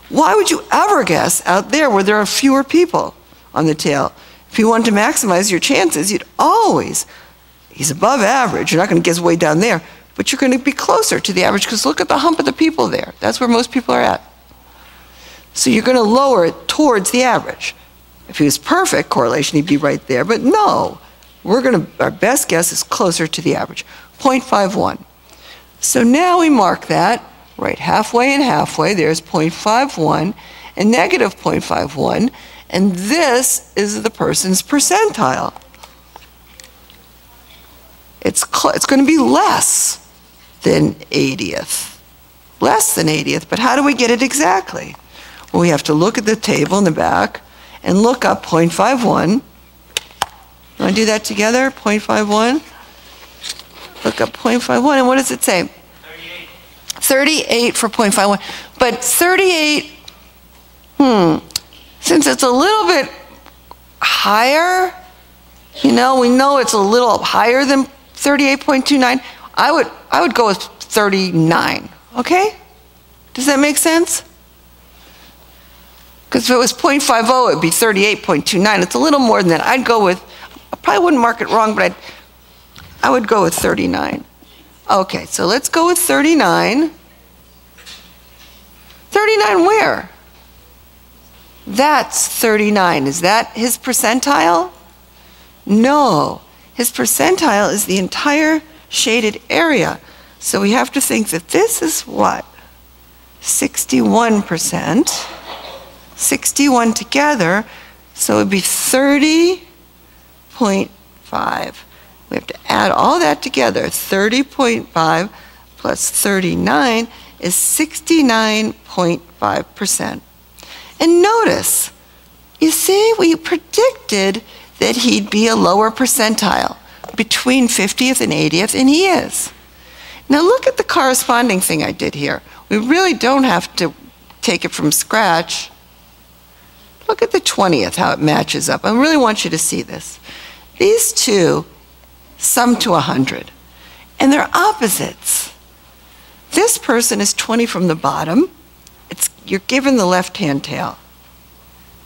why would you ever guess out there where there are fewer people on the tail? If you wanted to maximize your chances, you'd always, he's above average. You're not going to guess way down there, but you're going to be closer to the average because look at the hump of the people there. That's where most people are at. So you're going to lower it towards the average. If he was perfect correlation, he'd be right there. But no, our best guess is closer to the average, 0.51. So now we mark that right halfway and halfway. There's 0.51 and negative 0.51. And this is the person's percentile. It's going to be less than 80th. Less than 80th, but how do we get it exactly? Well, we have to look at the table in the back and look up 0.51. Want to do that together? 0.51. Look up 0.51, and what does it say? 38. 38 for 0.51. But 38, since it's a little bit higher, we know it's a little higher than 38.29, I would go with 39, okay? Does that make sense? Because if it was 0.50, it would be 38.29. It's a little more than that. I probably wouldn't mark it wrong, but I would go with 39. Okay, so let's go with 39. 39 where? That's 39. Is that his percentile? No. His percentile is the entire shaded area. So we have to think that this is what? 61%. 61 together, so it would be 30.5. We have to add all that together. 30.5 plus 39 is 69.5%. And notice, you see, we predicted that he'd be a lower percentile, between 50th and 80th, and he is. Now look at the corresponding thing I did here. We really don't have to take it from scratch. Look at the 20th, how it matches up. I really want you to see this. These two sum to 100, and they're opposites. This person is 20 from the bottom. You're given the left-hand tail.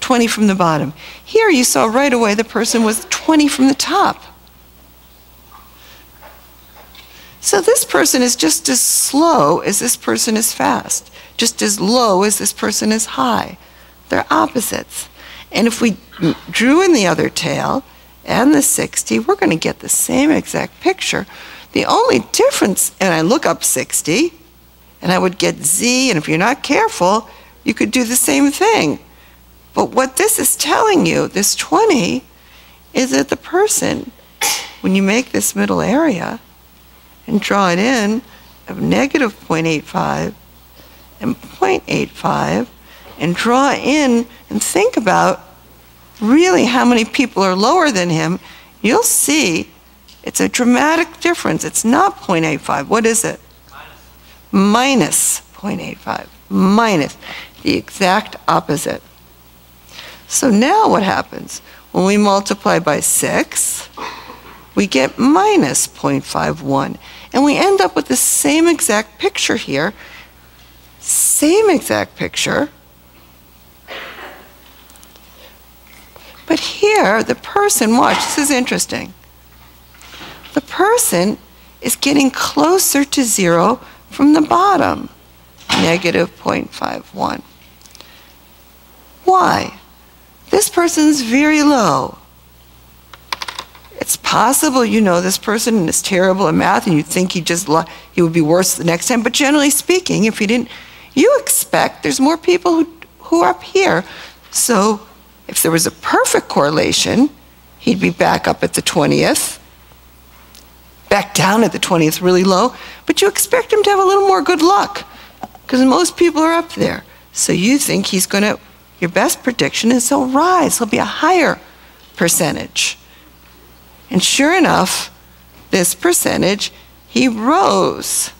20 from the bottom. Here you saw right away the person was 20 from the top. So this person is just as slow as this person is fast, just as low as this person is high. They're opposites. And if we drew in the other tail and the 60, we're going to get the same exact picture. The only difference, and I look up 60, and I would get Z, and if you're not careful, you could do the same thing. But what this is telling you, this 20, is that the person, when you make this middle area and draw it in of negative 0.85 and 0.85, and draw in and think about really how many people are lower than him, you'll see it's a dramatic difference. It's not 0.85. What is it? Minus 0.85. Minus. The exact opposite. So now what happens? When we multiply by 6, we get minus 0.51. And we end up with the same exact picture here. Same exact picture. But here, the person, watch, this is interesting. The person is getting closer to 0 from the bottom, negative 0.51. Why? This person's very low. It's possible you know this person is terrible at math and you think he would be worse the next time, but generally speaking, if you didn't, you expect there's more people who are up here. So If there was a perfect correlation, he'd be back up at the 20th, back down at the 20th really low, but you expect him to have a little more good luck because most people are up there. So you think he's going to, your best prediction is he'll rise. He'll be a higher percentage. And sure enough, this percentage, he rose.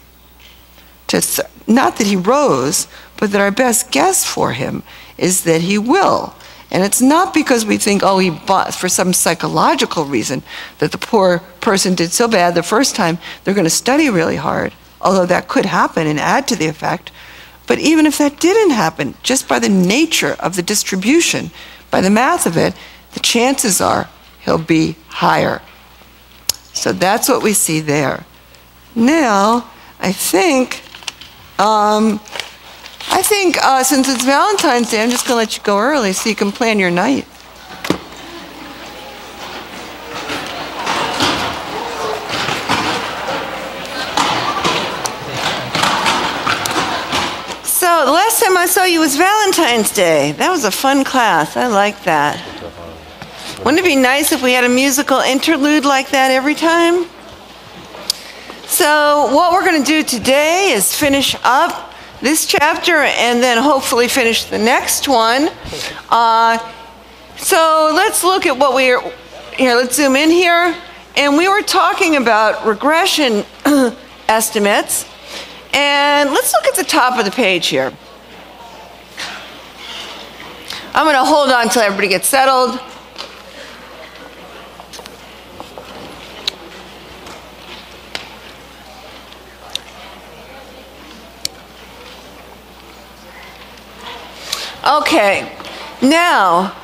Not that he rose, but that our best guess for him is that he will. And it's not because we think, oh, he bought for some psychological reason that the poor person did so bad the first time, they're going to study really hard, although that could happen and add to the effect. But even if that didn't happen, just by the nature of the distribution, by the math of it, the chances are he'll be higher. So that's what we see there. Now, I think since it's Valentine's Day, I'm just going to let you go early so you can plan your night. So the last time I saw you was Valentine's Day. That was a fun class. I like that. Wouldn't it be nice if we had a musical interlude like that every time? So what we're going to do today is finish up this chapter and then hopefully finish the next one. So let's look at what we are, here, let's zoom in here. And we were talking about regression estimates. And let's look at the top of the page here. I'm going to hold on until everybody gets settled. Okay, now,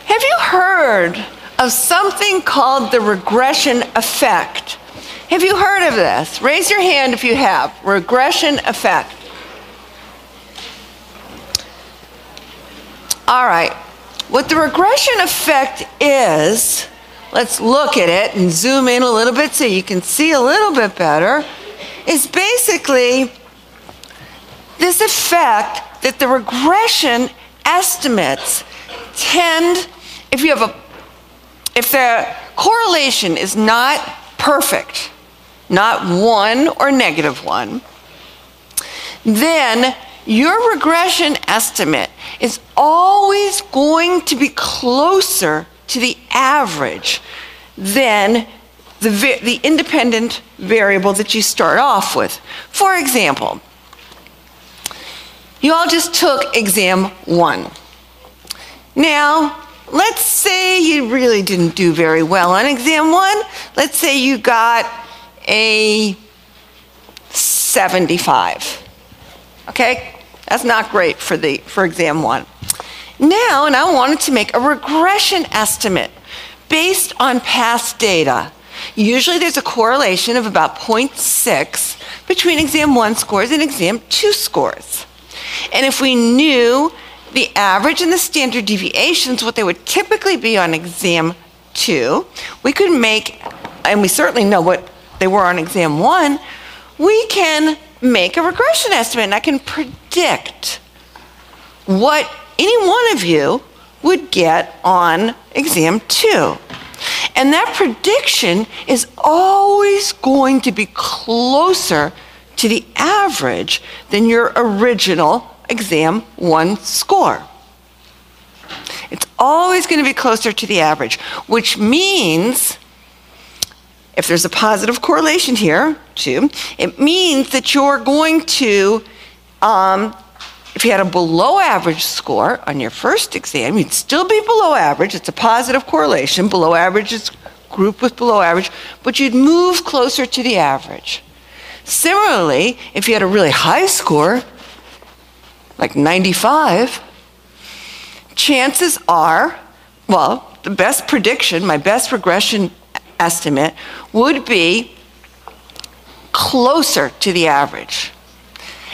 have you heard of something called the regression effect? Have you heard of this? Raise your hand if you have. Regression effect. All right, what the regression effect is, let's look at it and zoom in a little bit so you can see a little bit better, is basically this effect that the regression estimates tend, if the correlation is not perfect, not 1 or -1, then your regression estimate is always going to be closer to the average than the independent variable that you start off with. For example, you all just took exam 1. Now, let's say you really didn't do very well on exam 1. Let's say you got a 75. Okay? That's not great for exam 1. Now, and I wanted to make a regression estimate based on past data. Usually there's a correlation of about 0.6 between exam 1 scores and exam 2 scores. And if we knew the average and the standard deviations, what they would typically be on exam 2, we could make, and we certainly know what they were on exam 1, we can make a regression estimate, and I can predict what any one of you would get on exam 2. And that prediction is always going to be closer to the average than your original exam 1 score. It's always going to be closer to the average, which means if there's a positive correlation here, too, it means that you're going to, if you had a below average score on your first exam, you'd still be below average. It's a positive correlation. Below average is grouped with below average, but you'd move closer to the average. Similarly, if you had a really high score, like 95, chances are, well, the best prediction, my best regression estimate would be closer to the average.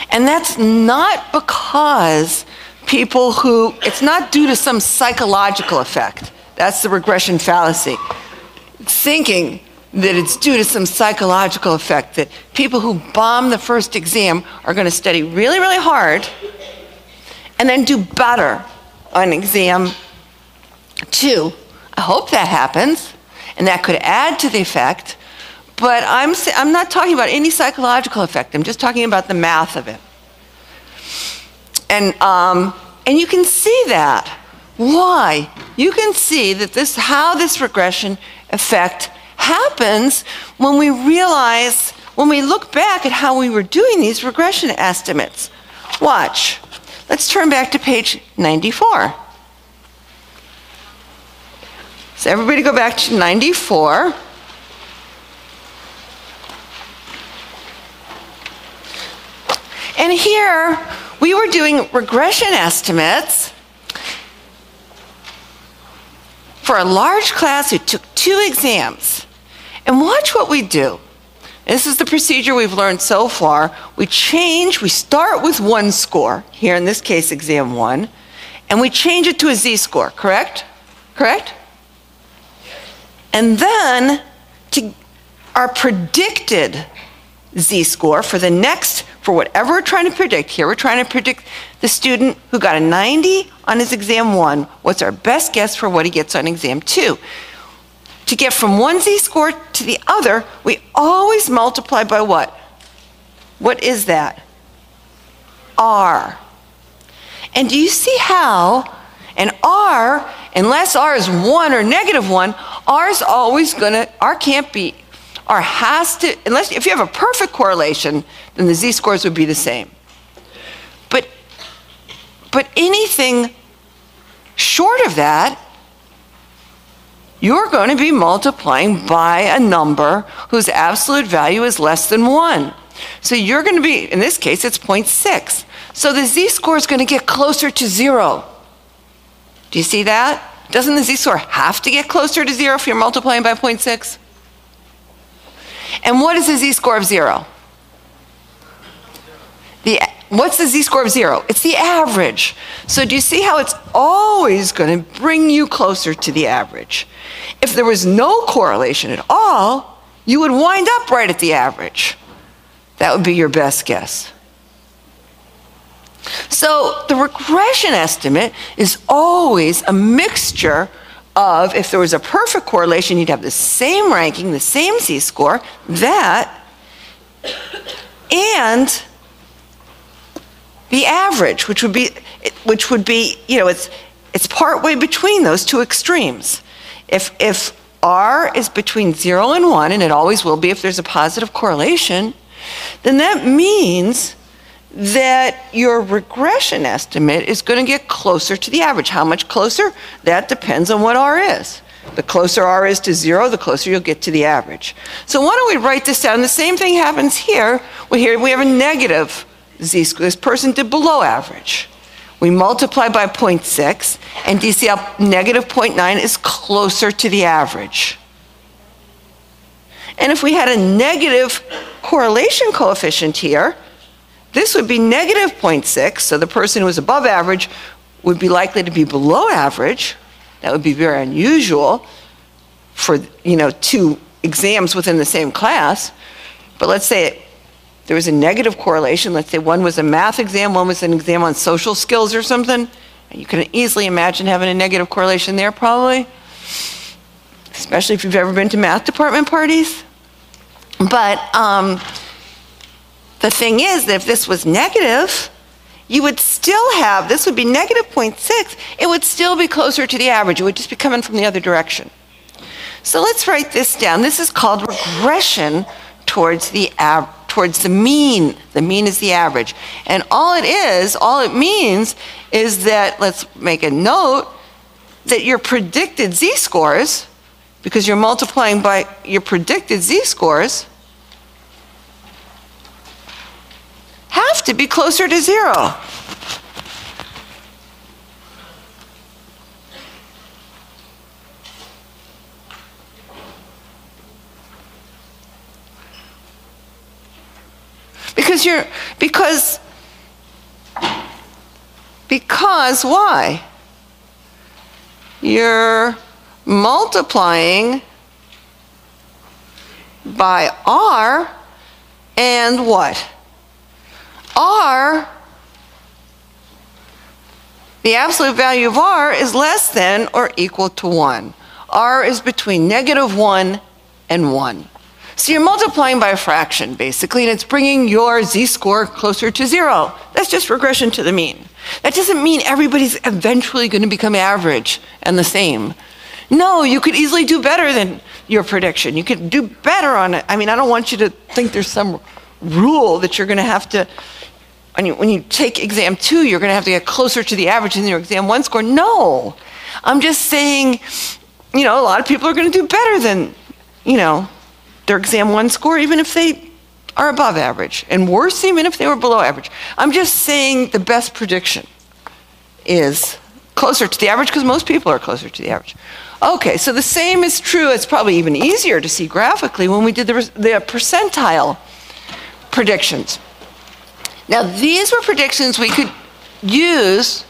And that's not because people who, it's not due to some psychological effect. That's the regression fallacy. Thinking that it's due to some psychological effect, that people who bomb the first exam are going to study really, really hard and then do better on exam 2. I hope that happens, and that could add to the effect, but I'm not talking about any psychological effect. I'm just talking about the math of it. And you can see that. Why? You can see that how this regression effect happens when we realize, when we look back at how we were doing these regression estimates. Watch. Let's turn back to page 94. So everybody go back to 94. And here, we were doing regression estimates for a large class who took 2 exams. And watch what we do. This is the procedure we've learned so far. We start with 1 score, here in this case, exam 1, and we change it to a z-score, correct? Correct? And then, our predicted z-score for whatever we're trying to predict. Here we're trying to predict the student who got a 90 on his exam 1. What's our best guess for what he gets on exam 2? To get from one z-score to the other, we always multiply by what? What is that? R. And do you see how? And R, unless R is 1 or -1, R is always R can't be, R has to, unless, if you have a perfect correlation, then the z-scores would be the same. But anything short of that, you're going to be multiplying by a number whose absolute value is less than 1. So you're going to be, in this case, it's 0.6. So the z-score is going to get closer to 0. Do you see that? Doesn't the z-score have to get closer to 0 if you're multiplying by 0.6? And what is the z-score of 0? What's the z-score of 0? It's the average. So do you see how it's always going to bring you closer to the average? If there was no correlation at all, you would wind up right at the average. That would be your best guess. So the regression estimate is always a mixture of, if there was a perfect correlation, you'd have the same ranking, the same z-score, and the average, which would be, it's partway between those 2 extremes. If R is between 0 and 1, and it always will be if there's a positive correlation, then that means that your regression estimate is going to get closer to the average. How much closer? That depends on what R is. The closer R is to 0, the closer you'll get to the average. So why don't we write this down? The same thing happens here. We have a negative z-score. This person did below average. We multiply by 0.6, and do you see how -0.9 is closer to the average? And if we had a negative correlation coefficient here, this would be -0.6, so the person who was above average would be likely to be below average. That would be very unusual for, 2 exams within the same class. But let's say there was a negative correlation. Let's say one was a math exam, one was an exam on social skills or something. You can easily imagine having a negative correlation there, probably, especially if you've ever been to math department parties. But the thing is that if this was negative, you would still have, this would be -0.6, it would still be closer to the average. It would just be coming from the other direction. So let's write this down. This is called regression towards the mean. The mean is the average. And all it means is that, let's make a note, that your predicted z-scores, because you're multiplying by your predicted z-scores, have to be closer to 0. Because why? You're multiplying by R, and what? R, the absolute value of r is less than or equal to 1. R is between -1 and 1. So you're multiplying by a fraction, basically, and it's bringing your z-score closer to 0. That's just regression to the mean. That doesn't mean everybody's eventually going to become average and the same. No, you could easily do better than your prediction. You could do better on it. I mean, I don't want you to think there's some rule that you're going to have to, when you take exam 2, you're going to have to get closer to the average in your exam 1 score. No, I'm just saying, a lot of people are going to do better than, their exam 1 score, even if they are above average, and worse even if they were below average. I'm just saying the best prediction is closer to the average because most people are closer to the average. Okay, so the same is true. It's probably even easier to see graphically when we did the percentile predictions. Now, these were predictions we could use.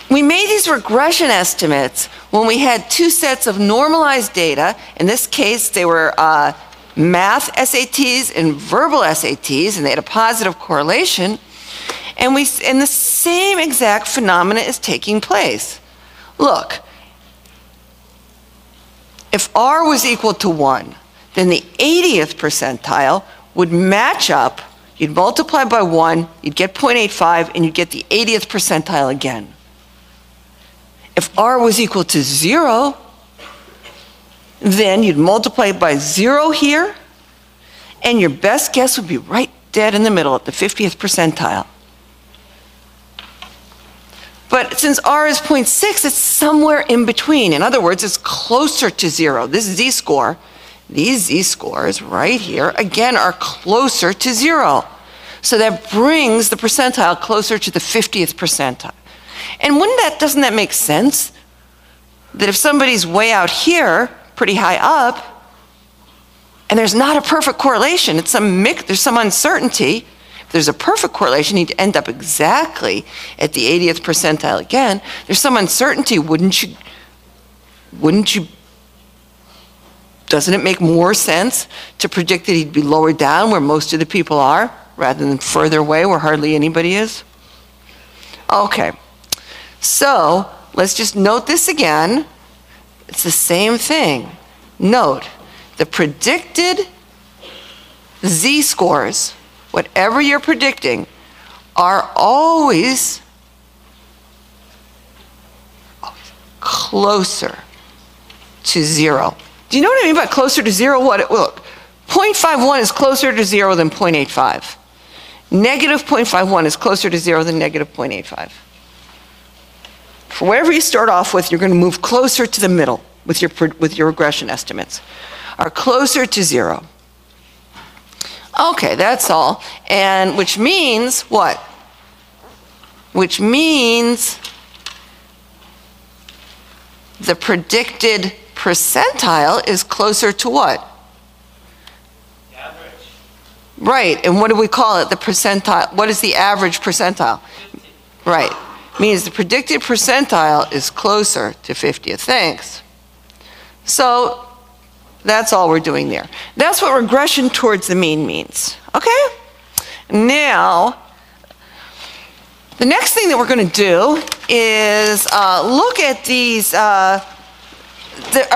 We made these regression estimates when we had 2 sets of normalized data. In this case, they were math SATs and verbal SATs, and they had a positive correlation. And the same exact phenomena is taking place. Look, if R was equal to 1, then the 80th percentile would match up. You'd multiply by 1, you'd get 0.85, and you'd get the 80th percentile again. If R was equal to 0, then you'd multiply by 0 here, and your best guess would be right dead in the middle at the 50th percentile. But since R is 0.6, it's somewhere in between. In other words, it's closer to 0. This z-score, these z-scores right here, again, are closer to 0. So that brings the percentile closer to the 50th percentile. And doesn't that make sense? That if somebody's way out here, pretty high up, and there's not a perfect correlation, there's some uncertainty. If there's a perfect correlation, you'd end up exactly at the 80th percentile again. There's some uncertainty, wouldn't you, doesn't it make more sense to predict that he'd be lower down where most of the people are, rather than further away where hardly anybody is? Okay, so let's just note this again. It's the same thing. Note, the predicted z-scores, whatever you're predicting, are always closer to 0. Do you know what I mean by closer to 0? Look, 0.51 is closer to 0 than 0.85. Negative 0.51 is closer to 0 than negative 0.85. For whatever you start off with, you're going to move closer to the middle with your regression estimates, are closer to 0. Okay, that's all. And which means what? Which means the predicted percentile is closer to what? Average. Right, and what do we call it? The percentile. What is the average percentile? 50. Right, means the predicted percentile is closer to 50th. Thanks. So that's all we're doing there. That's what regression towards the mean means. Okay? Now, the next thing that we're going to do is look at these, a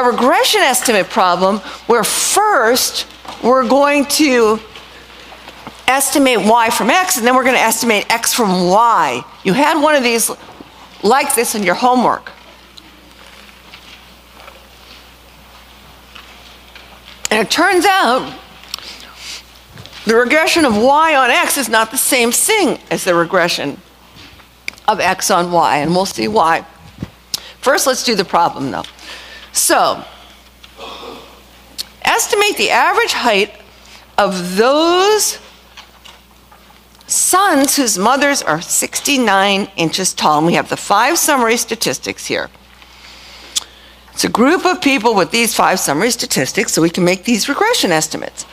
regression estimate problem where first we're going to estimate y from x, and then we're going to estimate x from y. You had one of these like this in your homework. And it turns out the regression of y on x is not the same thing as the regression of x on y, and we'll see why. First, let's do the problem though. So, estimate the average height of those sons whose mothers are 69 inches tall. And we have the 5 summary statistics here. It's a group of people with these 5 summary statistics, so we can make these regression estimates.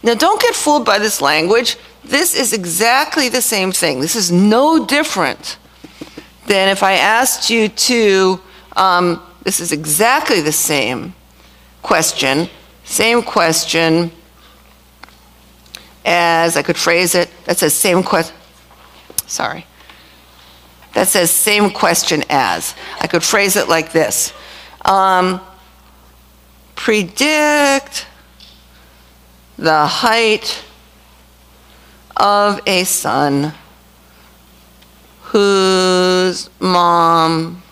Now, don't get fooled by this language. This is exactly the same thing. This is no different than if I asked you to, this is exactly the same question as I could phrase it. That says same question, sorry. that says same question as. I could phrase it like this. Predict the height of a son whose mom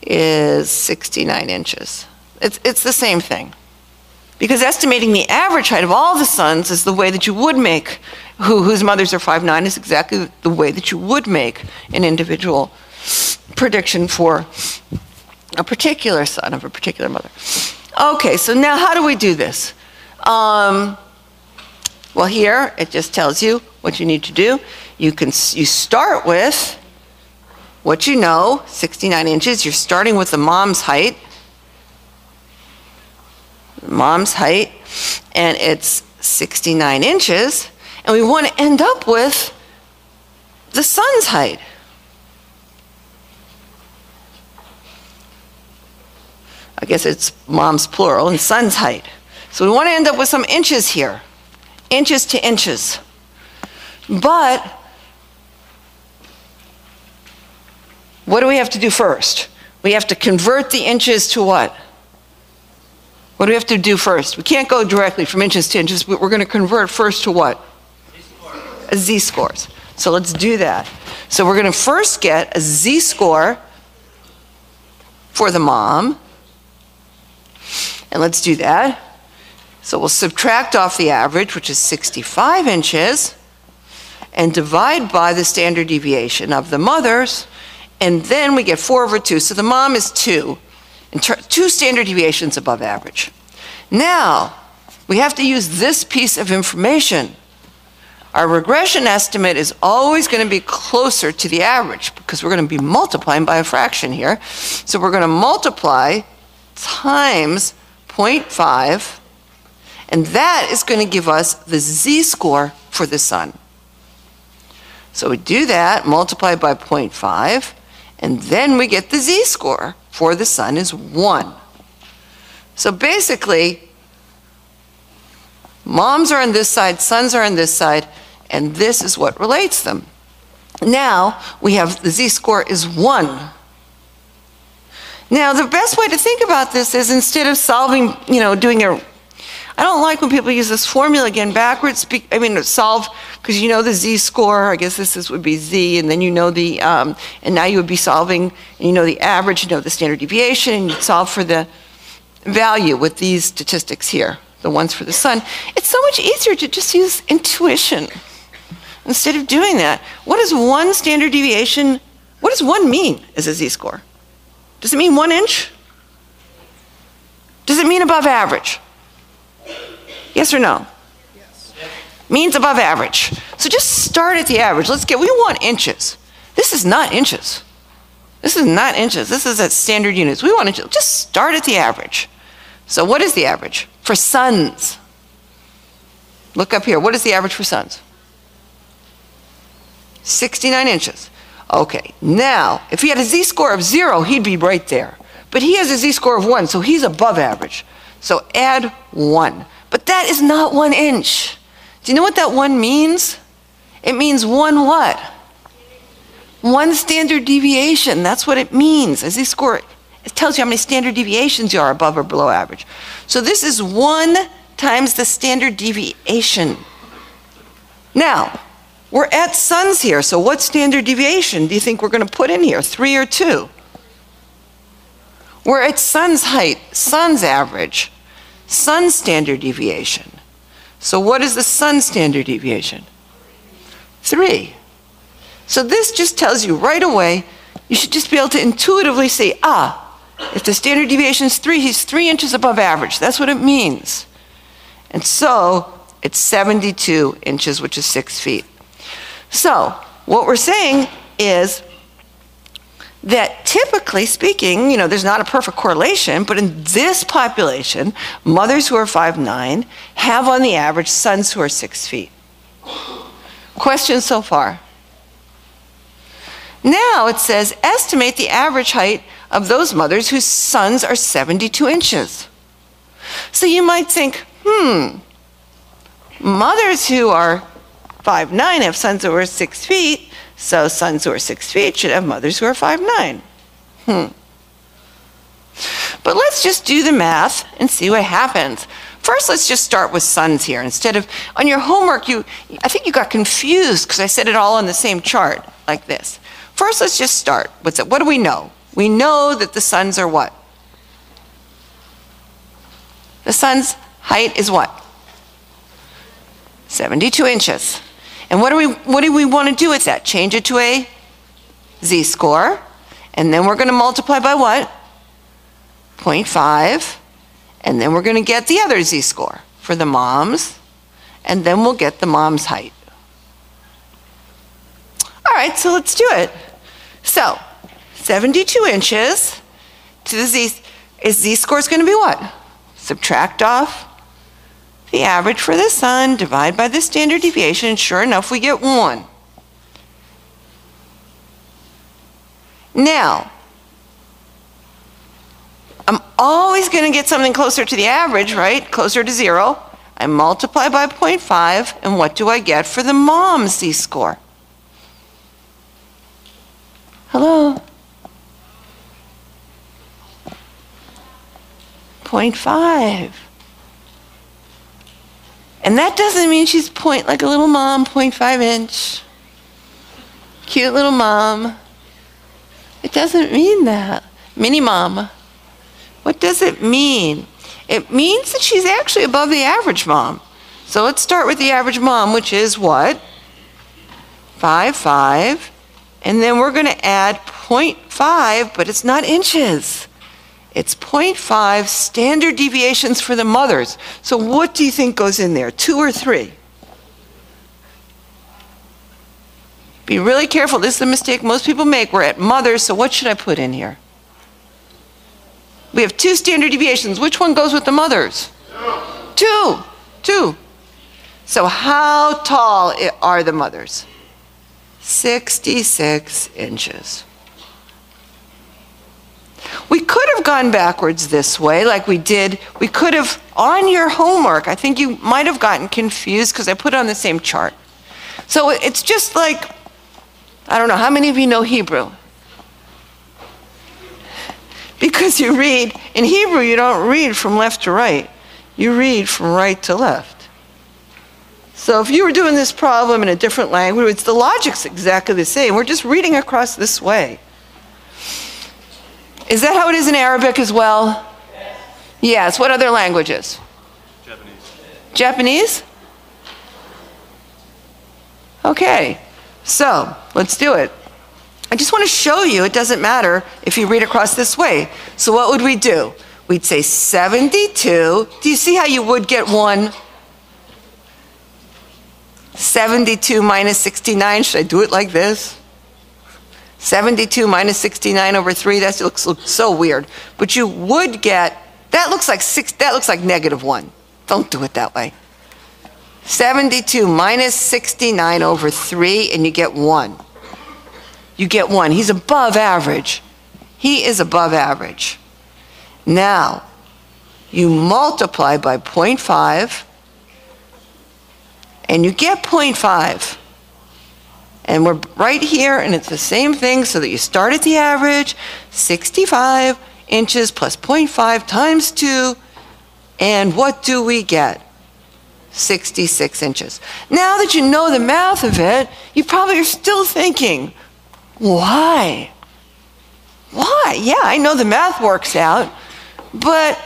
is 69 inches. It's the same thing. Because estimating the average height of all the sons is the way that you would make, whose mothers are 5'9", is exactly the way that you would make an individual prediction for a particular son of a particular mother. Okay, so now how do we do this? Well, here it just tells you what you need to do. You start with what you know, 69 inches. You're starting with the mom's height. And it's 69 inches, and we want to end up with the son's height. I guess it's mom's plural and son's height. So we want to end up with some inches here, inches to inches. But what do we have to do first? We have to convert the inches to what? What do we have to do first? We can't go directly from inches to inches, but we're going to convert first to what? Z-scores. So let's do that. So we're going to first get a Z-score for the mom. And let's do that. So we'll subtract off the average, which is 65 inches, and divide by the standard deviation of the mothers. And then we get 4/2. So the mom is 2. And 2 standard deviations above average. Now, we have to use this piece of information. Our regression estimate is always going to be closer to the average because we're going to be multiplying by a fraction here. So we're going to multiply times 0.5, and that is going to give us the Z-score for the son. So we do that, multiply by 0.5, and then we get the Z-score for the son is 1. So basically, moms are on this side, sons are on this side, and this is what relates them. Now, we have the Z-score is 1. Now, the best way to think about this is instead of solving, doing a, I don't like when people use this formula again backwards, solve, because you know the Z-score, I guess would be Z, and then you know the, and now you would be solving, and you know the average, you know the standard deviation, and you'd solve for the value with these statistics here, the ones for the son. It's so much easier to just use intuition instead of doing that. What does 1 standard deviation, what does 1 mean as a Z-score? Does it mean 1 inch? Does it mean above average? Yes or no? Yes. Means above average. So just start at the average. We want inches. This is not inches. This is not inches. This is at standard units. We want inches. Just start at the average. So what is the average for sons? Look up here. What is the average for sons? 69 inches. Okay, now, if he had a Z-score of 0, he'd be right there. But he has a Z-score of 1, so he's above average. So add 1. But that is not 1 inch. Do you know what that 1 means? It means 1 what? 1 standard deviation. That's what it means. A Z-score, it tells you how many standard deviations you are above or below average. So this is 1 times the standard deviation. Now, we're at sons here, so what standard deviation do you think we're going to put in here, 3 or 2? We're at son's height, son's average, son's standard deviation. So what is the son's standard deviation? 3. So this just tells you right away, you should just be able to intuitively say, if the standard deviation is 3, he's 3 inches above average. That's what it means. And so it's 72 inches, which is 6 feet. So what we're saying is that typically speaking, there's not a perfect correlation, but in this population, mothers who are 5'9" have on the average sons who are 6 feet. Questions so far? Now it says, estimate the average height of those mothers whose sons are 72 inches. So you might think, mothers who are 5'9" have sons who are 6 feet, so sons who are 6 feet should have mothers who are 5'9". But let's just do the math and see what happens. First, let's just start with sons here. Instead of, on your homework, I think you got confused because I said it all on the same chart, like this. First, let's just start. What do we know? We know that the sons are what? The sun's height is what? 72 inches. And what do we want to do with that? Change it to a z-score. And then we're going to multiply by what? 0.5. And then we're going to get the other z-score for the moms. And then we'll get the mom's height. All right, so let's do it. So 72 inches to the z-score is going to be what? Subtract off the average for the sun, divide by the standard deviation, and sure enough, we get 1. Now, I'm always going to get something closer to the average, right? Closer to 0. I multiply by 0.5, and what do I get for the mom's z-score? Hello? 0.5. And that doesn't mean she's like a little mom, 0.5 inch. Cute little mom. It doesn't mean that. Mini mom. What does it mean? It means that she's actually above the average mom. So let's start with the average mom, which is what? 5'5". And then we're going to add 0.5, but it's not inches. It's 0.5 standard deviations for the mothers. So what do you think goes in there, 2 or 3? Be really careful. This is the mistake most people make. We're at mothers, so what should I put in here? We have 2 standard deviations. Which one goes with the mothers? 2. 2. So how tall are the mothers? 66 inches. We could have gone backwards this way like we did. We could have, on your homework, I think you might have gotten confused because I put it on the same chart. So it's just like, I don't know, how many of you know Hebrew? Because you read, in Hebrew you don't read from left to right. You read from right to left. So if you were doing this problem in a different language, the logic's exactly the same. We're just reading across this way. Is that how it is in Arabic as well? Yes. What other languages? Japanese. Japanese? Okay. So let's do it. I just want to show you it doesn't matter if you read across this way. So what would we do? We'd say 72. Do you see how you would get 1? 72 minus 69. Should I do it like this? 72 minus 69 over 3, that looks so weird. But you would get, that looks like -1. Don't do it that way. 72 minus 69 over 3, and you get 1. You get 1. He's above average. He is above average. Now, you multiply by 0.5, and you get 0.5. And we're right here, and it's the same thing, so that you start at the average, 65 inches plus 0.5 times 2, and what do we get? 66 inches. Now that you know the math of it, you probably are still thinking, why? Why? Yeah, I know the math works out, but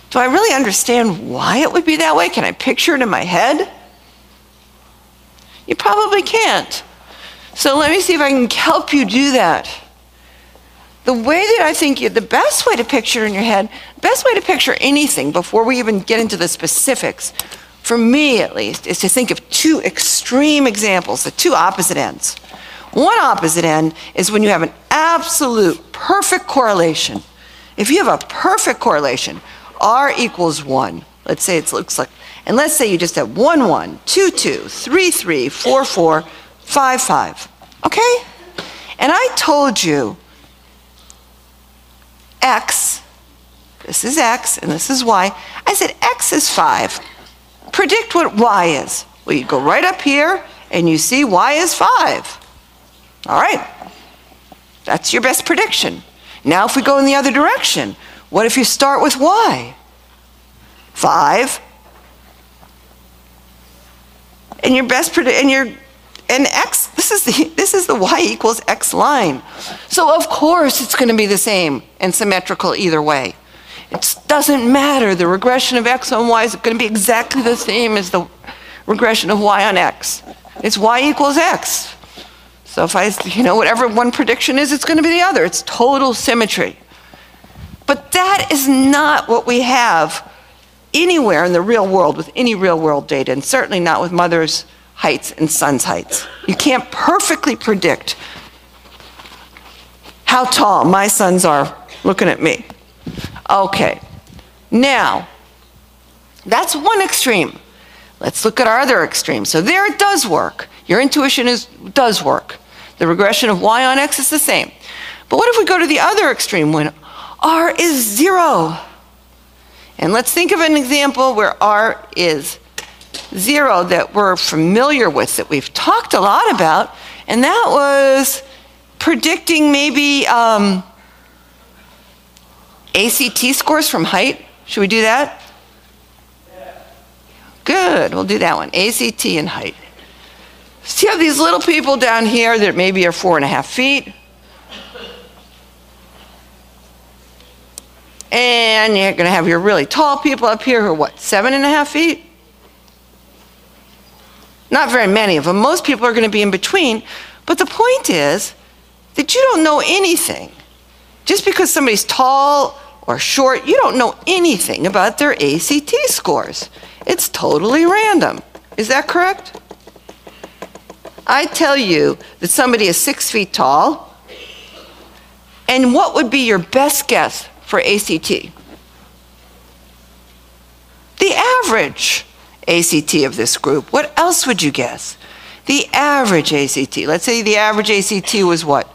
do I really understand why it would be that way? Can I picture it in my head? You probably can't. So let me see if I can help you do that. The way that I think the best way to picture in your head, best way to picture anything before we even get into the specifics, for me at least, is to think of 2 extreme examples, the 2 opposite ends. One opposite end is when you have an absolute perfect correlation. If you have a perfect correlation, R equals 1. Let's say it looks like, and let's say you just have 1, 1, 2, 2, 3, 3, 4, 4, 5, 5. Okay? And I told you X, this is X and this is Y. I said X is 5. predict what y is. Well, you go right up here and you see y is 5. All right, that's your best prediction. Now if we go in the other direction, what if you start with y? 5. And your best and x, this is the y equals x line. So of course it's going to be the same and symmetrical either way. It doesn't matter. The regression of x on y is going to be exactly the same as the regression of y on x. It's y equals x. So if whatever one prediction is, it's going to be the other. It's total symmetry. But that is not what we have anywhere in the real world with any real world data, and certainly not with mother's heights and son's heights. You can't perfectly predict how tall my sons are looking at me. Okay, now, that's one extreme. Let's look at our other extreme. So there it does work. Your intuition does work. The regression of y on x is the same. But what if we go to the other extreme when r is 0? And let's think of an example where r is 0 that we're familiar with, that we've talked a lot about, and that was predicting maybe ACT scores from height. Should we do that? Yeah. Good, we'll do that one, ACT and height. So you have these little people down here that maybe are 4.5 feet. And you're going to have your really tall people up here who are what, 7.5 feet? Not very many of them. Most people are going to be in between. But the point is that you don't know anything. Just because somebody's tall or short, you don't know anything about their ACT scores. It's totally random. Is that correct? I tell you that somebody is 6 feet tall, and what would be your best guess for ACT? The average ACT of this group. What else would you guess? The average ACT. Let's say the average ACT was what?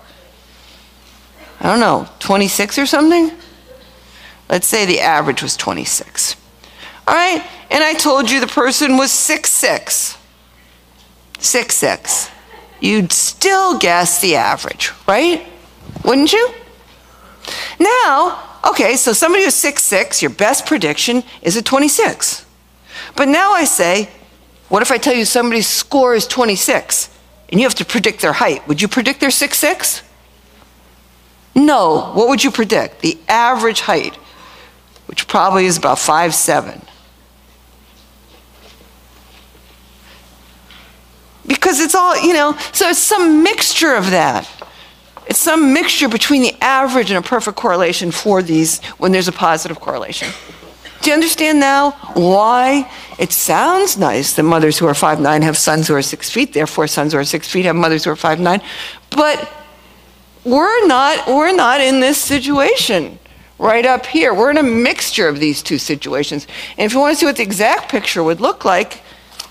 I don't know, 26 or something? Let's say the average was 26. All right, and I told you the person was 6'6". 6'6". You'd still guess the average, right? Wouldn't you? Now, okay, so somebody who's 6'6", your best prediction is a 26. But now I say, what if I tell you somebody's score is 26 and you have to predict their height? Would you predict they're 6'6"? No. What would you predict? The average height, which probably is about 5'7". Because it's all, so it's some mixture of that. It's some mixture between the average and a perfect correlation for these when there's a positive correlation. Do you understand now why it sounds nice that mothers who are 5'9" have sons who are 6 feet, therefore sons who are 6 feet have mothers who are 5'9", but we're not in this situation right up here. We're in a mixture of these two situations. And if you want to see what the exact picture would look like,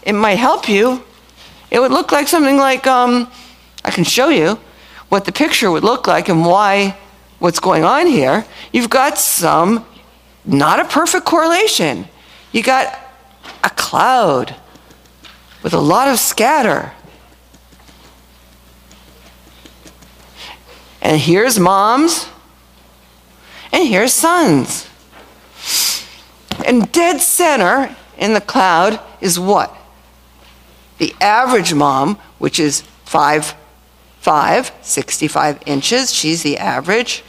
it might help you. It would look like something like, I can show you what the picture would look like and what's going on here. You've got not a perfect correlation. You got a cloud with a lot of scatter. And here's moms, and here's sons. And dead center in the cloud is what? The average mom, which is 5'5", 65 inches, she's the average.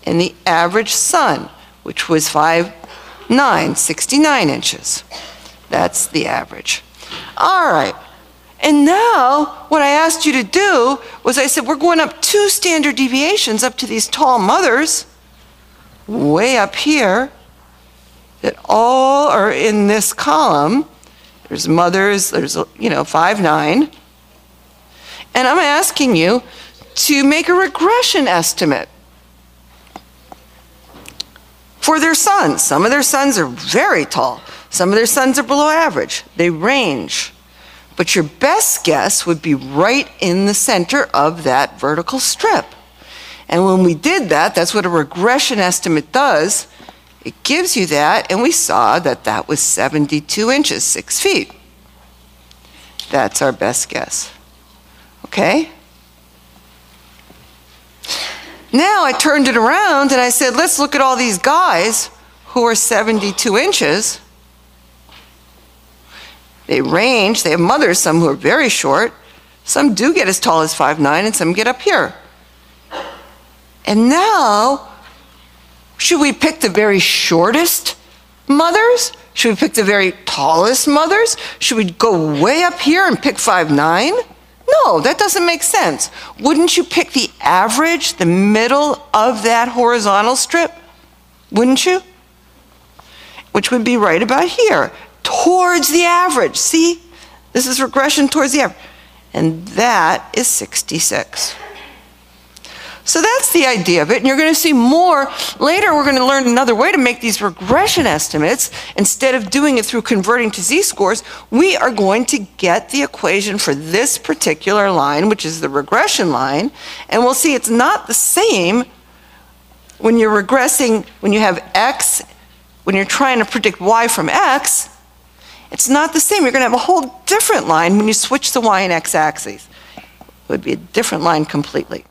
And the average son, which was 5'9", 69 inches. That's the average. All right. And now, what I asked you to do was I said, we're going up 2 standard deviations up to these tall mothers, way up here, that all are in this column. There's mothers, there's, 5'9". And I'm asking you to make a regression estimate for their sons. Some of their sons are very tall. Some of their sons are below average. They range. But your best guess would be right in the center of that vertical strip. And when we did that, that's what a regression estimate does. It gives you that, and we saw that that was 72 inches, 6 feet. That's our best guess. Okay? Now I turned it around and I said, let's look at all these guys who are 72 inches. They range, they have mothers, some who are very short. Some do get as tall as 5'9", and some get up here. And now, should we pick the very shortest mothers? Should we pick the very tallest mothers? Should we go way up here and pick 5'9"? No, that doesn't make sense. Wouldn't you pick the average, the middle of that horizontal strip? Wouldn't you? Which would be right about here, towards the average. See, this is regression towards the average. And that is 66. So that's the idea of it, and you're going to see more. Later, we're going to learn another way to make these regression estimates. Instead of doing it through converting to z-scores, we are going to get the equation for this particular line, which is the regression line, and we'll see it's not the same when you're regressing, when you have x, when you're trying to predict y from x. It's not the same. You're going to have a whole different line when you switch the y and x axes. It would be a different line completely.